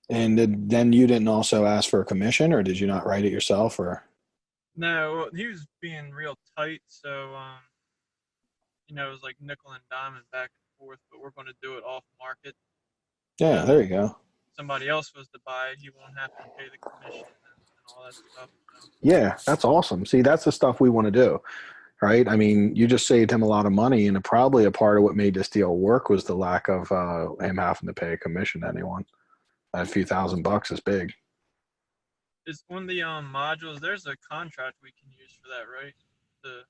And then you didn't also ask for a commission, or did you not write it yourself? Or no, he was being real tight, so it was like nickel and diamond back and forth. But we're going to do it off market. Yeah, there you go. Somebody else was to buy it, he won't have to pay the commission and all that stuff. So. Yeah, that's awesome. See, that's the stuff we want to do. Right? I mean, you just saved him a lot of money, and probably a part of what made this deal work was the lack of him having to pay a commission to anyone. A few $1,000 is big. Is on the modules, there's a contract we can use for that, right? To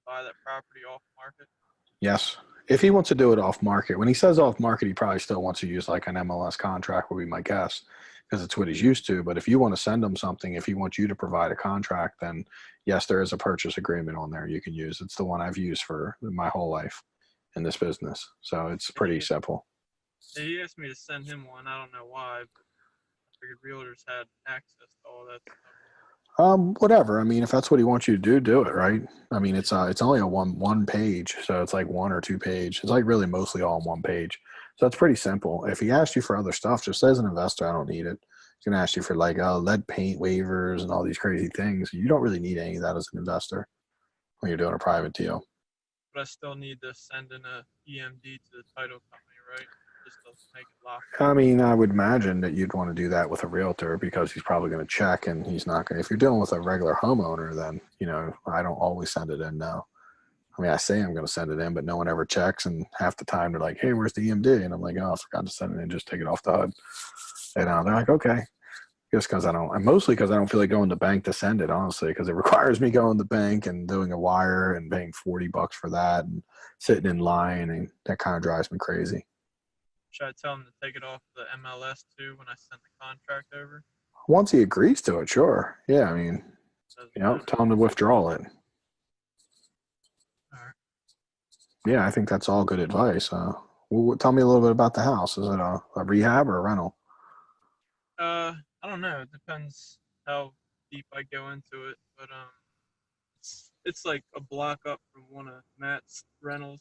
buy that property off market? Yes. If he wants to do it off market, when he says off market, he probably still wants to use like an MLS contract, would be my guess, because it's what he's used to. But if you want to send him something, if he wants you to provide a contract, then yes, there is a purchase agreement on there you can use. It's the one I've used for my whole life in this business. So it's pretty simple. He asked me to send him one. I don't know why. figured realtors had access to all that stuff. Whatever. I mean, if that's what he wants you to do, do it, right? I mean, it's only a one page, so it's like 1 or 2 page. It's like really mostly all on one page. So it's pretty simple. If he asks you for other stuff, just as an investor, I don't need it. He's gonna ask you for like lead paint waivers and all these crazy things. You don't really need any of that as an investor when you're doing a private deal. But I still need to send in a EMD to the title company, right? Just to make it locked. I mean, I would imagine that you'd want to do that with a realtor because he's probably going to check and he's not going to. If you're dealing with a regular homeowner, then, I don't always send it in now. I mean, I say I'm going to send it in, but no one ever checks. And half the time they're like, hey, where's the EMD? And I'm like, oh, I forgot to send it in. Just take it off the HUD. And they're like, okay. Just because and mostly because I don't feel like going to the bank to send it, honestly, because it requires me going to the bank and doing a wire and paying $40 for that and sitting in line. And that kind of drives me crazy. Should I tell him to take it off the MLS too when I send the contract over? Once he agrees to it, sure. Yeah, I mean, tell him to withdraw it. All right. Yeah, I think that's all good advice. Tell me a little bit about the house. Is it a rehab or a rental? I don't know. It depends how deep I go into it, but it's like a block up from one of Matt's rentals.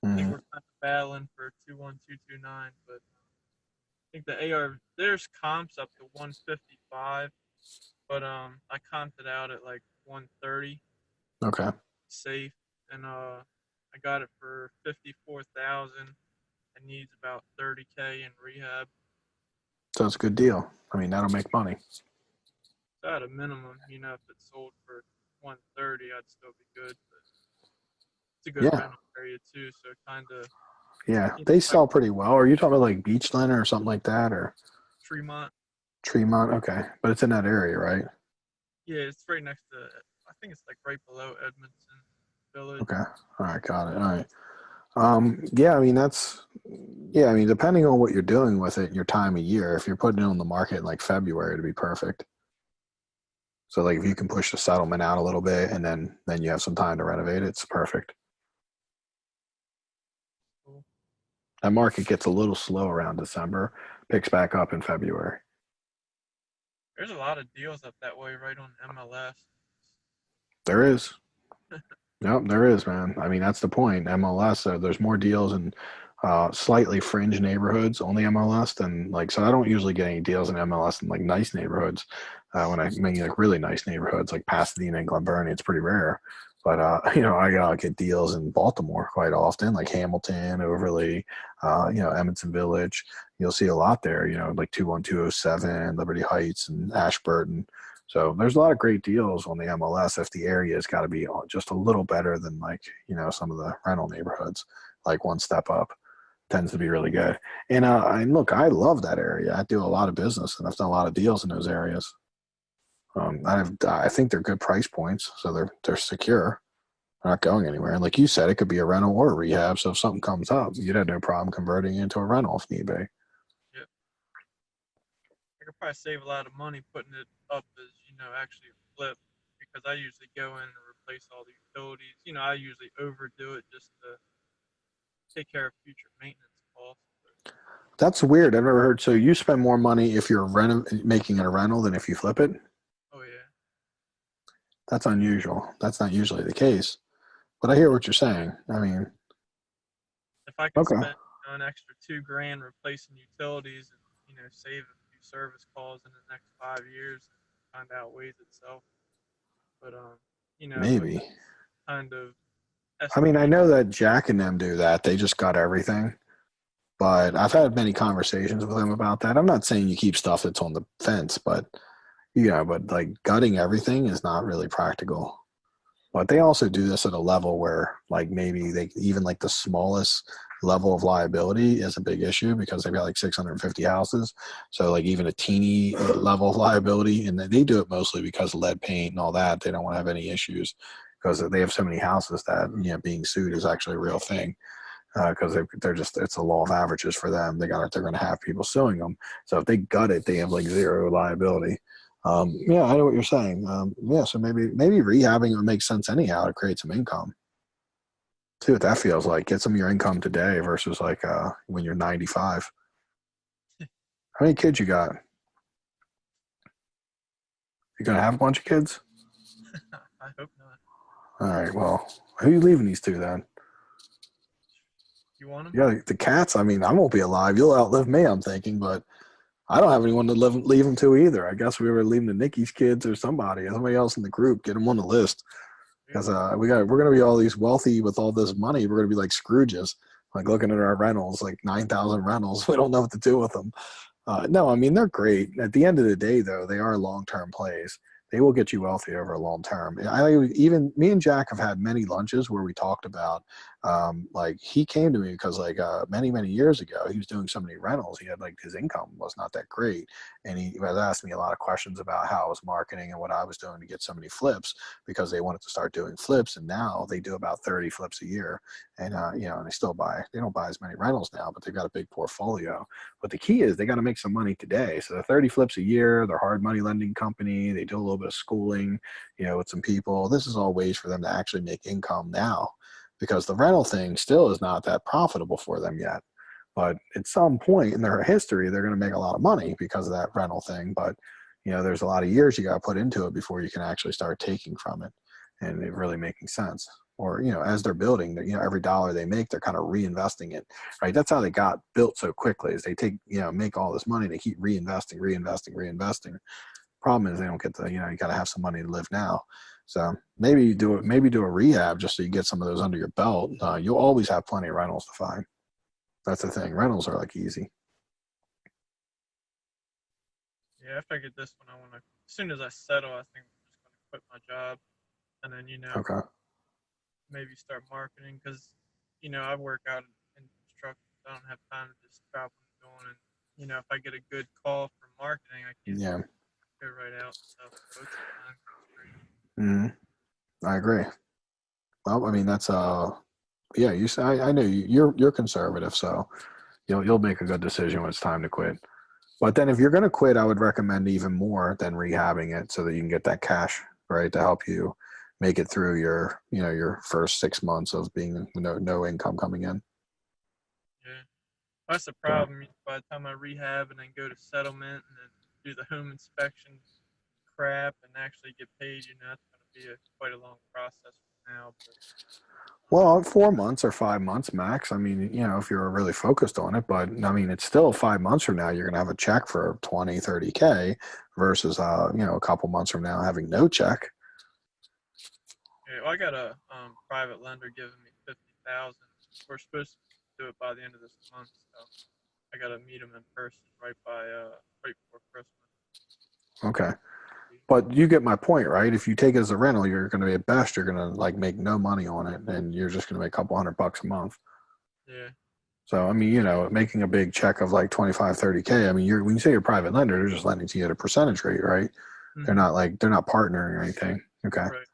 I think we're kind of battling for 21229, but I think the there's comps up to 155, but I comped it out at like 130. Okay. Safe, and I got it for 54,000. It needs about 30K in rehab. So it's a good deal. I mean, that'll make money. So at a minimum, if it sold for 130, I'd still be good. But it's a good rental area too, so kind of. Yeah, they sell pretty well. Are you talking about like Beachland or something like that, or Tremont? Tremont, okay, but it's in that area, right? Yeah, it's right next to. I think it's like right below Edmondson Village. Okay, all right, got it. All right. Yeah, I mean, depending on what you're doing with it, your time of year, if you're putting it on the market in like February, it'd be perfect. So like if you can push the settlement out a little bit and then you have some time to renovate it, it's perfect. Cool. That market gets a little slow around December, picks back up in February. There's a lot of deals up that way right on MLS. There is. Yep, there is, man. I mean, that's the point. MLS, there's more deals in slightly fringe neighborhoods on the MLS than so I don't usually get any deals in MLS in like nice neighborhoods. When I mean like really nice neighborhoods like Pasadena and Glen Burnie, it's pretty rare. But I get deals in Baltimore quite often, like Hamilton, Overley, Edmondson Village. You'll see a lot there, like 21207, Liberty Heights, and Ashburton. So there's a lot of great deals on the MLS if the area's got to be just a little better than some of the rental neighborhoods. Like one step up tends to be really good. And look, I love that area. I do a lot of business and I've done a lot of deals in those areas. I think they're good price points, so they're secure. They're not going anywhere. And like you said, it could be a rental or a rehab. So if something comes up, you'd have no problem converting it into a rental if need be. Yep. I could probably save a lot of money putting it up as actually a flip, because I usually go in and replace all the utilities. I usually overdo it just to take care of future maintenance costs. That's weird. I've never heard. So you spend more money if you're making it a rental than if you flip it? Oh, yeah. That's unusual. That's not usually the case. But I hear what you're saying. I mean, if I could spend an extra $2,000 replacing utilities and save a few service calls in the next 5 years, it kind of outweighs itself. But maybe kind of. I mean, I know that Jack and them do that. They just got everything. But I've had many conversations with them about that. I'm not saying you keep stuff that's on the fence, but like gutting everything is not really practical. But they also do this at a level where like maybe they even like the smallest level of liability is a big issue because they've got like 650 houses. So like even a teeny level of liability, and they do it mostly because of lead paint and all that. They don't want to have any issues because they have so many houses that being sued is actually a real thing. Because it's a law of averages for them. They're going to have people suing them. So if they gut it, they have like zero liability. I know what you're saying. So maybe rehabbing would make sense anyhow to create some income. See what that feels like. Get some of your income today versus like when you're 95. How many kids you got? You gonna have a bunch of kids? I hope not. All right. Well, who are you leaving these to then? You want them? Yeah, the cats. I mean, I won't be alive. You'll outlive me, I'm thinking, but I don't have anyone to leave them to either. I guess we were leaving to Nikki's kids or somebody else in the group. Get them on the list because we're gonna be all these wealthy with all this money. We're gonna be like Scrooges, like looking at our rentals, like 9,000 rentals. We don't know what to do with them. No, I mean, they're great. At the end of the day, though, they are long-term plays. They will get you wealthy over a long term. Even me and Jack have had many lunches where we talked about, like he came to me because like many years ago he was doing so many rentals. He had like his income was not that great, and he was asking me a lot of questions about how I was marketing and what I was doing to get so many flips because they wanted to start doing flips, and now they do about 30 flips a year, and and they don't buy as many rentals now, but they've got a big portfolio. But the key is they got to make some money today. So the 30 flips a year, they're hard money lending company. They do a little bit of schooling, with some people. This is all ways for them to actually make income now because the rental thing still is not that profitable for them yet. But at some point in their history, they're going to make a lot of money because of that rental thing. But, there's a lot of years you got to put into it before you can actually start taking from it and it really making sense. Or, as they're building, every dollar they make, they're kind of reinvesting it, right? That's how they got built so quickly is they take, make all this money, they keep reinvesting. Problem is they don't get the, you got to have some money to live now. So maybe do a rehab just so you get some of those under your belt. You'll always have plenty of rentals to find. That's the thing. Rentals are like easy. Yeah, after I get this one, as soon as I settle, I think I'm just going to quit my job and then, Okay. maybe start marketing because, I work out in construction. So I don't have time to just travel and going. And, if I get a good call for marketing, I can go right out and stuff. So it's time constraint. I agree. Well, I mean, that's, yeah, I know you're conservative, so you'll make a good decision when it's time to quit. But then if you're going to quit, I would recommend even more than rehabbing it so that you can get that cash, right, to help you make it through your first 6 months of being no income coming in. Yeah. That's the problem. By the time I rehab and then go to settlement and then do the home inspection crap and actually get paid, that's going to be quite a long process now. But, Well, 4 months or 5 months max. I mean, if you're really focused on it, but I mean, it's still 5 months from now, you're going to have a check for 20, 30K versus, a couple months from now having no check. yeah, well, I got a private lender giving me $50,000. We're supposed to do it by the end of this month, so I got to meet him in person right before Christmas. Okay. But you get my point, right? If you take it as a rental, you're going to be at best, you're going to like make no money on it and you're just going to make a couple $100 a month. Yeah. So, I mean, making a big check of like 25, 30K, I mean, when you say you're a private lender, they're just lending to you at a percentage rate, right? Mm-hmm. They're not partnering or anything. Okay. Right.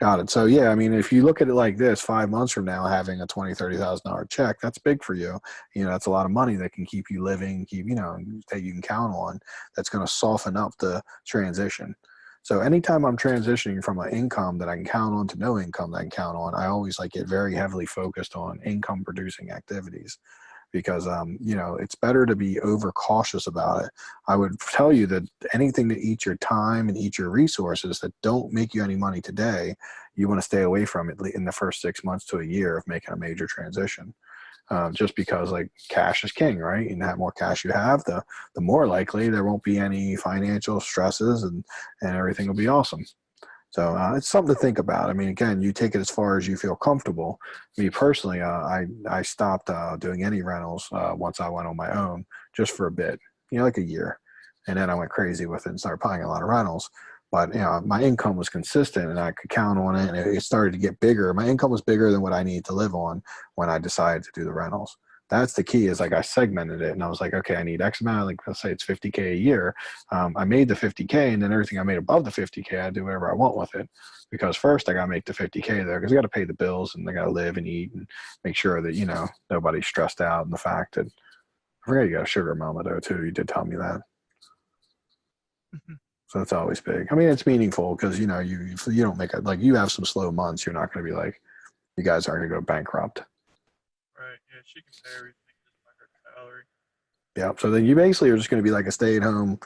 Got it. So yeah, I mean, if you look at it like this, 5 months from now, having a $20,000-$30,000 check, that's big for you. That's a lot of money that can keep you living, that you can count on. That's going to soften up the transition. So anytime I'm transitioning from an income that I can count on to no income that I can count on, I always get very heavily focused on income producing activities. Because it's better to be overcautious about it. I would tell you that anything that eats your time and eats your resources that don't make you any money today, you want to stay away from it in the first 6 months to a year of making a major transition. Just because cash is king, right? And the more cash you have, the more likely there won't be any financial stresses and everything will be awesome. So it's something to think about. I mean, again, you take it as far as you feel comfortable. Me personally, I stopped doing any rentals once I went on my own just for a bit, like a year. And then I went crazy with it and started buying a lot of rentals. But, my income was consistent and I could count on it and it started to get bigger. My income was bigger than what I needed to live on when I decided to do the rentals. That's the key is I segmented it and I was like, okay, I need X amount, let's say it's 50K a year. I made the 50K and then everything I made above the 50K, I do whatever I want with it because first I got to make the 50K there because I got to pay the bills and I got to live and eat and make sure that, nobody's stressed out in the fact that I forget you got a sugar mama though too. You did tell me that. So that's always big. I mean, it's meaningful because, you don't make it you have some slow months. You're not going to be you guys aren't going to go bankrupt. Right. Yeah, she can pay everything just by her salary. Yeah. So then you basically are just going to be a stay-at-home,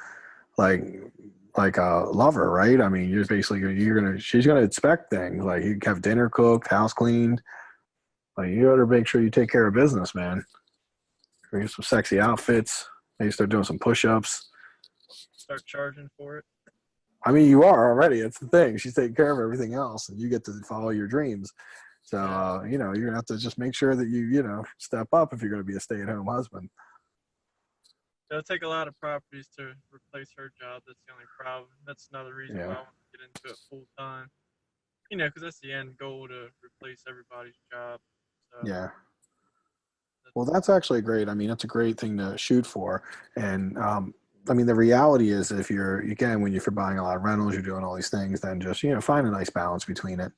like a lover, right? I mean, you're basically she's gonna inspect things, like you have dinner cooked, house cleaned. Like you better make sure you take care of business, man. Maybe some sexy outfits. Maybe start doing some push-ups. Start charging for it. I mean, you are already. It's the thing. She's taking care of everything else, and you get to follow your dreams. So, you know, you're gonna have to just make sure that you know, step up if you're gonna be a stay-at-home husband. It'll take a lot of properties to replace her job. That's the only problem. That's another reason why I Yeah. want to get into it full time. You know, because that's the end goal, to replace everybody's job. So Yeah. Well, that's actually great. I mean, that's a great thing to shoot for. And I mean, the reality is, if you're again, when you're buying a lot of rentals, you're doing all these things, then just, you know, find a nice balance between it,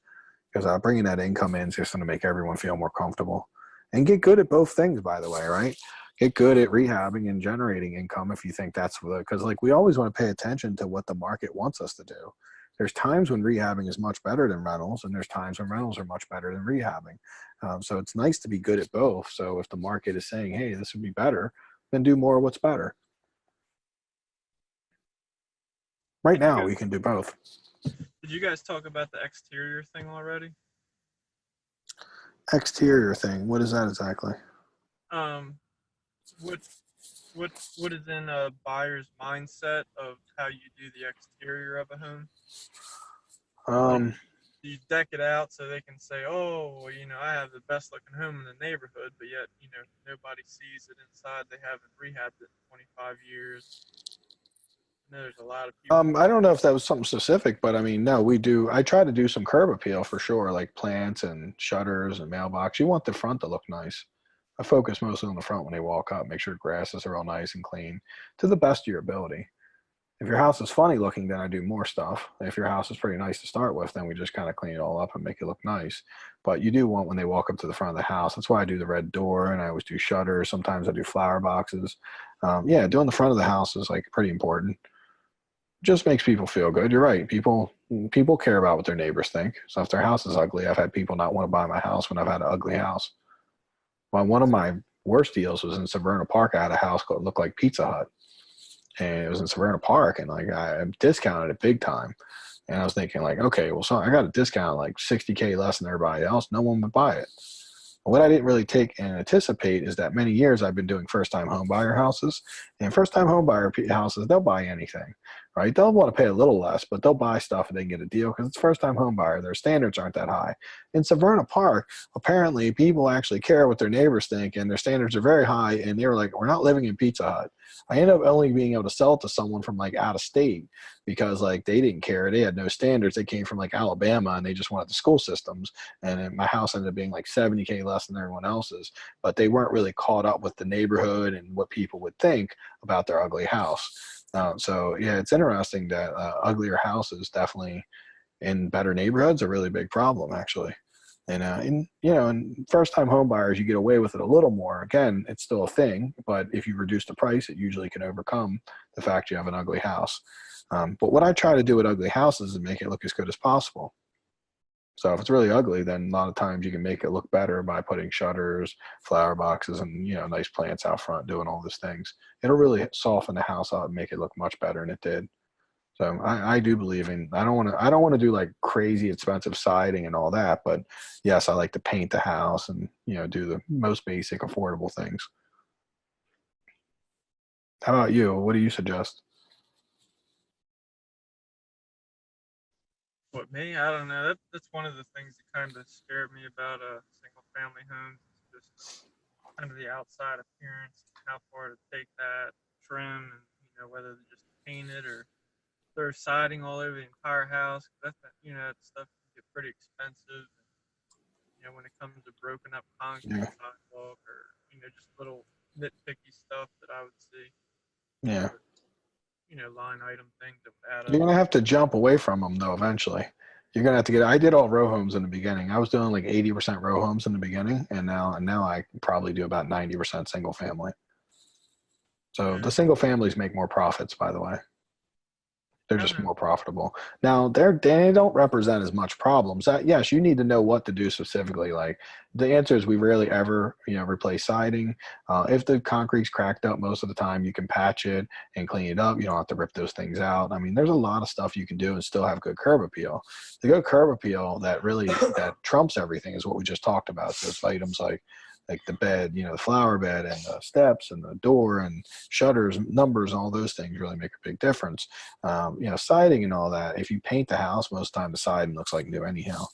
because bringing that income in is just going to make everyone feel more comfortable. And get good at both things, by the way, right? Get good at rehabbing and generating income if you think that's because, like, we always want to pay attention to what the market wants us to do. There's times when rehabbing is much better than rentals, and there's times when rentals are much better than rehabbing. So it's nice to be good at both. So if the market is saying, hey, this would be better, then do more of what's better. Right did you now, guys, we can do both. did you guys talk about the exterior thing already? Exterior thing. What is that exactly? Um, what what is in a buyer's mindset of how you do the exterior of a home? Um, You deck it out so they can say, "Oh, well, you know, I have the best looking home in the neighborhood," but yet, you know, nobody sees it inside. They haven't rehabbed it in 25 years. I know there's a lot of people. I don't know if that was something specific, but I mean, no, we do. I try to do some curb appeal for sure, like plants and shutters and mailbox. You want the front to look nice. I focus mostly on the front when they walk up, make sure grasses are all nice and clean to the best of your ability. If your house is funny looking, then I do more stuff. If your house is pretty nice to start with, then we just kind of clean it all up and make it look nice. But you do want when they walk up to the front of the house. That's why I do the red door, and I always do shutters. Sometimes I do flower boxes. Yeah, doing the front of the house is like pretty important. Just makes people feel good. You're right. People care about what their neighbors think. So if their house is ugly, I've had people not want to buy my house when I've had an ugly house. Well, one of my worst deals was in Severna Park. I had a house called looked like Pizza Hut, and it was in Severna Park, and like I discounted it big time. And I was thinking like, okay, well, so I got a discount like $60K less than everybody else. No one would buy it. What I didn't really take and anticipate is that many years I've been doing first-time home buyer houses, and first-time home buyer houses, they'll buy anything, right? They'll want to pay a little less, but they'll buy stuff and they can get a deal because it's first-time home buyer. Their standards aren't that high. In Severna Park, apparently people actually care what their neighbors think, and their standards are very high. And they were like, "We're not living in Pizza Hut." I ended up only being able to sell it to someone from like out of state because like they didn't care. They had no standards. They came from like Alabama and they just wanted the school systems. And my house ended up being like 70K less than everyone else's, but they weren't really caught up with the neighborhood and what people would think about their ugly house. So yeah, it's interesting that uglier houses definitely in better neighborhoods are a really big problem actually. And you know, and first-time home buyers, you get away with it a little more. Again, it's still a thing, but if you reduce the price, it usually can overcome the fact you have an ugly house. But what I try to do with ugly houses is make it look as good as possible. So if it's really ugly, then a lot of times you can make it look better by putting shutters, flower boxes, and you know, nice plants out front, doing all these things. It'll really soften the house out and make it look much better than it did. So I do believe in, I don't want to do like crazy expensive siding and all that, but yes, I like to paint the house and, you know, do the most basic affordable things. How about you? What do you suggest? What, me? I don't know. That's one of the things that kind of scared me about single family homes. Is just kind of the outside appearance, how far to take that trim, and you know, whether to just paint it or throw siding all over the entire house. You know, that stuff can get pretty expensive. And, you know, when it comes to broken up concrete Yeah. sidewalk, or you know, just little nitpicky stuff that I would see. Yeah. You know, line item things that would add You're up. going to have to jump away from them though, eventually. You're going to have to I did all row homes in the beginning. I was doing like 80% row homes in the beginning. And now I probably do about 90% single family. So Yeah. the single families make more profits, by the way. They're just more profitable. Now, they don't represent as much problems. Yes, you need to know what to do specifically. Like the answer is we rarely ever, replace siding. If the concrete's cracked up, most of the time you can patch it and clean it up. You don't have to rip those things out. I mean, there's a lot of stuff you can do and still have good curb appeal. The good curb appeal that trumps everything is what we just talked about. Those items like the bed, the flower bed and the steps and the door and shutters, numbers, all those things really make a big difference. Siding and all that, if you paint the house, most of the time the siding looks like new anyhow.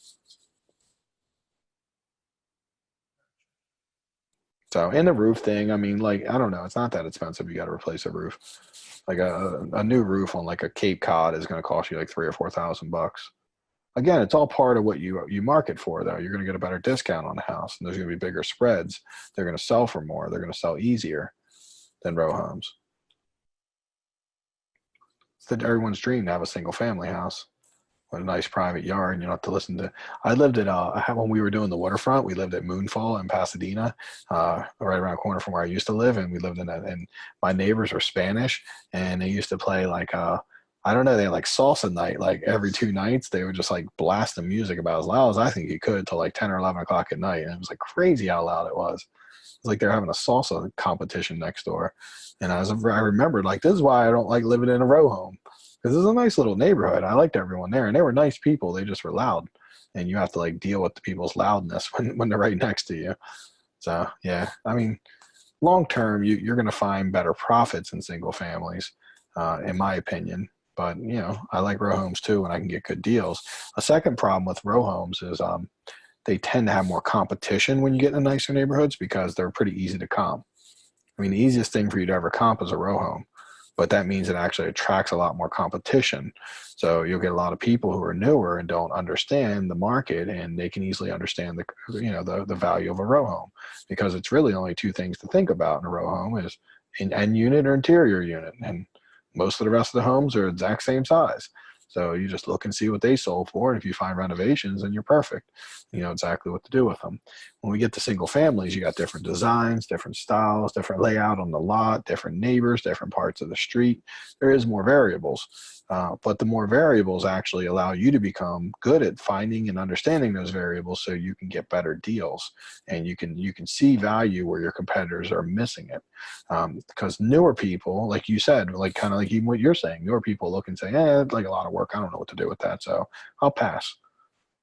So, and the roof thing, I mean, like, I don't know, it's not that expensive. You got to replace a roof. Like a new roof on like a Cape Cod is going to cost you like $3,000 or $4,000. Again, it's all part of what you market for, though. You're going to get a better discount on the house, and there's going to be bigger spreads. They're going to sell for more. They're going to sell easier than row homes. It's everyone's dream to have a single family house with a nice private yard, and you don't have to listen to. I lived at when we were doing the waterfront. We lived at Moonfall in Pasadena, right around the corner from where I used to live, and we lived in that. And my neighbors were Spanish, and they used to play like I don't know, they had like salsa night, like every 2 nights. They would just like blast the music about as loud as I think you could till like 10 or 11 o'clock at night. And it was like crazy how loud it was. It was like they're having a salsa competition next door. And I remembered, like, this is why I don't like living in a row home, because it's a nice little neighborhood. I liked everyone there, and they were nice people. They just were loud. And you have to like deal with the people's loudness when they're right next to you. So, yeah, I mean, long term, you're going to find better profits in single families, in my opinion. But, I like row homes too, and I can get good deals. A second problem with row homes is they tend to have more competition when you get in the nicer neighborhoods because they're pretty easy to comp. I mean, the easiest thing for you to ever comp is a row home, but that means it actually attracts a lot more competition. So you'll get a lot of people who are newer and don't understand the market, and they can easily understand the value of a row home, because it's really only 2 things to think about in a row home: is an end unit or interior unit. And most of the rest of the homes are exact same size. So you just look and see what they sold for. And if you find renovations, then you're perfect. You know exactly what to do with them. When we get to single families, you got different designs, different styles, different layout on the lot, different neighbors, different parts of the street. There is more variables. But the more variables actually allow you to become good at finding and understanding those variables, so you can get better deals, and you can see value where your competitors are missing it. Because newer people, like you said, like kind of like even what you're saying, newer people look and say, like a lot of work, I don't know what to do with that, so I'll pass.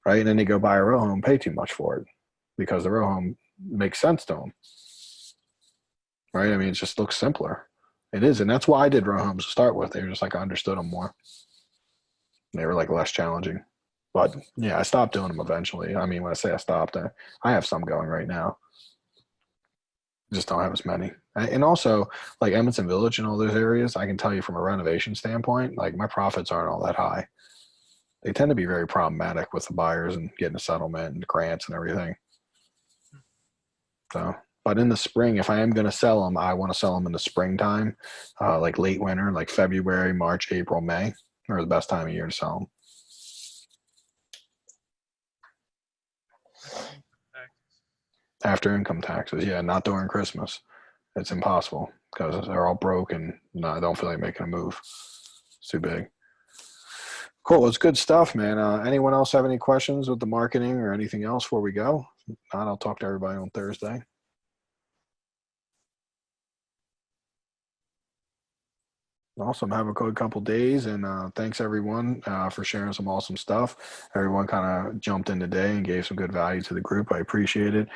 Right? And then they go buy a row home, pay too much for it because the row home makes sense to them. Right? I mean, it just looks simpler. It is, and that's why I did row homes to start with. They were just like, I understood them more. They were like less challenging. But yeah, I stopped doing them eventually. I mean, when I say I stopped, I have some going right now. Just don't have as many. And also, like Edmondson Village and all those areas, I can tell you from a renovation standpoint, like my profits aren't all that high. They tend to be very problematic with the buyers and getting a settlement and grants and everything. So, but in the spring, if I am going to sell them, I want to sell them in the springtime, like late winter, like February, March, April, May, are the best time of year to sell them. After income taxes, yeah, not during Christmas. It's impossible because they're all broke, and I don't feel like making a move. It's too big. Cool. It's good stuff, man. Anyone else have any questions with the marketing or anything else before we go? If not, I'll talk to everybody on Thursday. Awesome. Have a good couple days, and thanks everyone for sharing some awesome stuff. Everyone kind of jumped in today and gave some good value to the group. I appreciate it.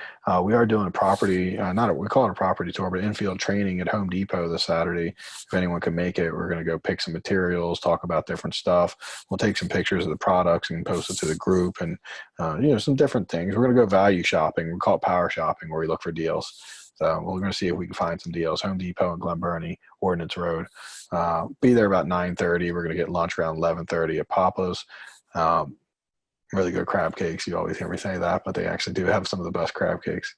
We are doing a property, we call it a property tour, but infield training at Home Depot this Saturday. If anyone can make it, we're going to go pick some materials, talk about different stuff. We'll take some pictures of the products and post it to the group, and some different things. We're going to go value shopping. We call it power shopping, where we look for deals. So we're going to see if we can find some deals. Home Depot in Glen Burnie, Ordnance Road. Be there about 9:30. We're going to get lunch around 11:30 at Papa's. Really good crab cakes. You always hear me say that, but they actually do have some of the best crab cakes.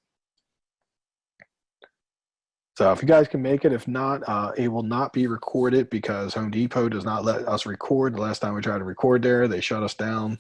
So if you guys can make it, if not, it will not be recorded because Home Depot does not let us record. The last time we tried to record there, they shut us down.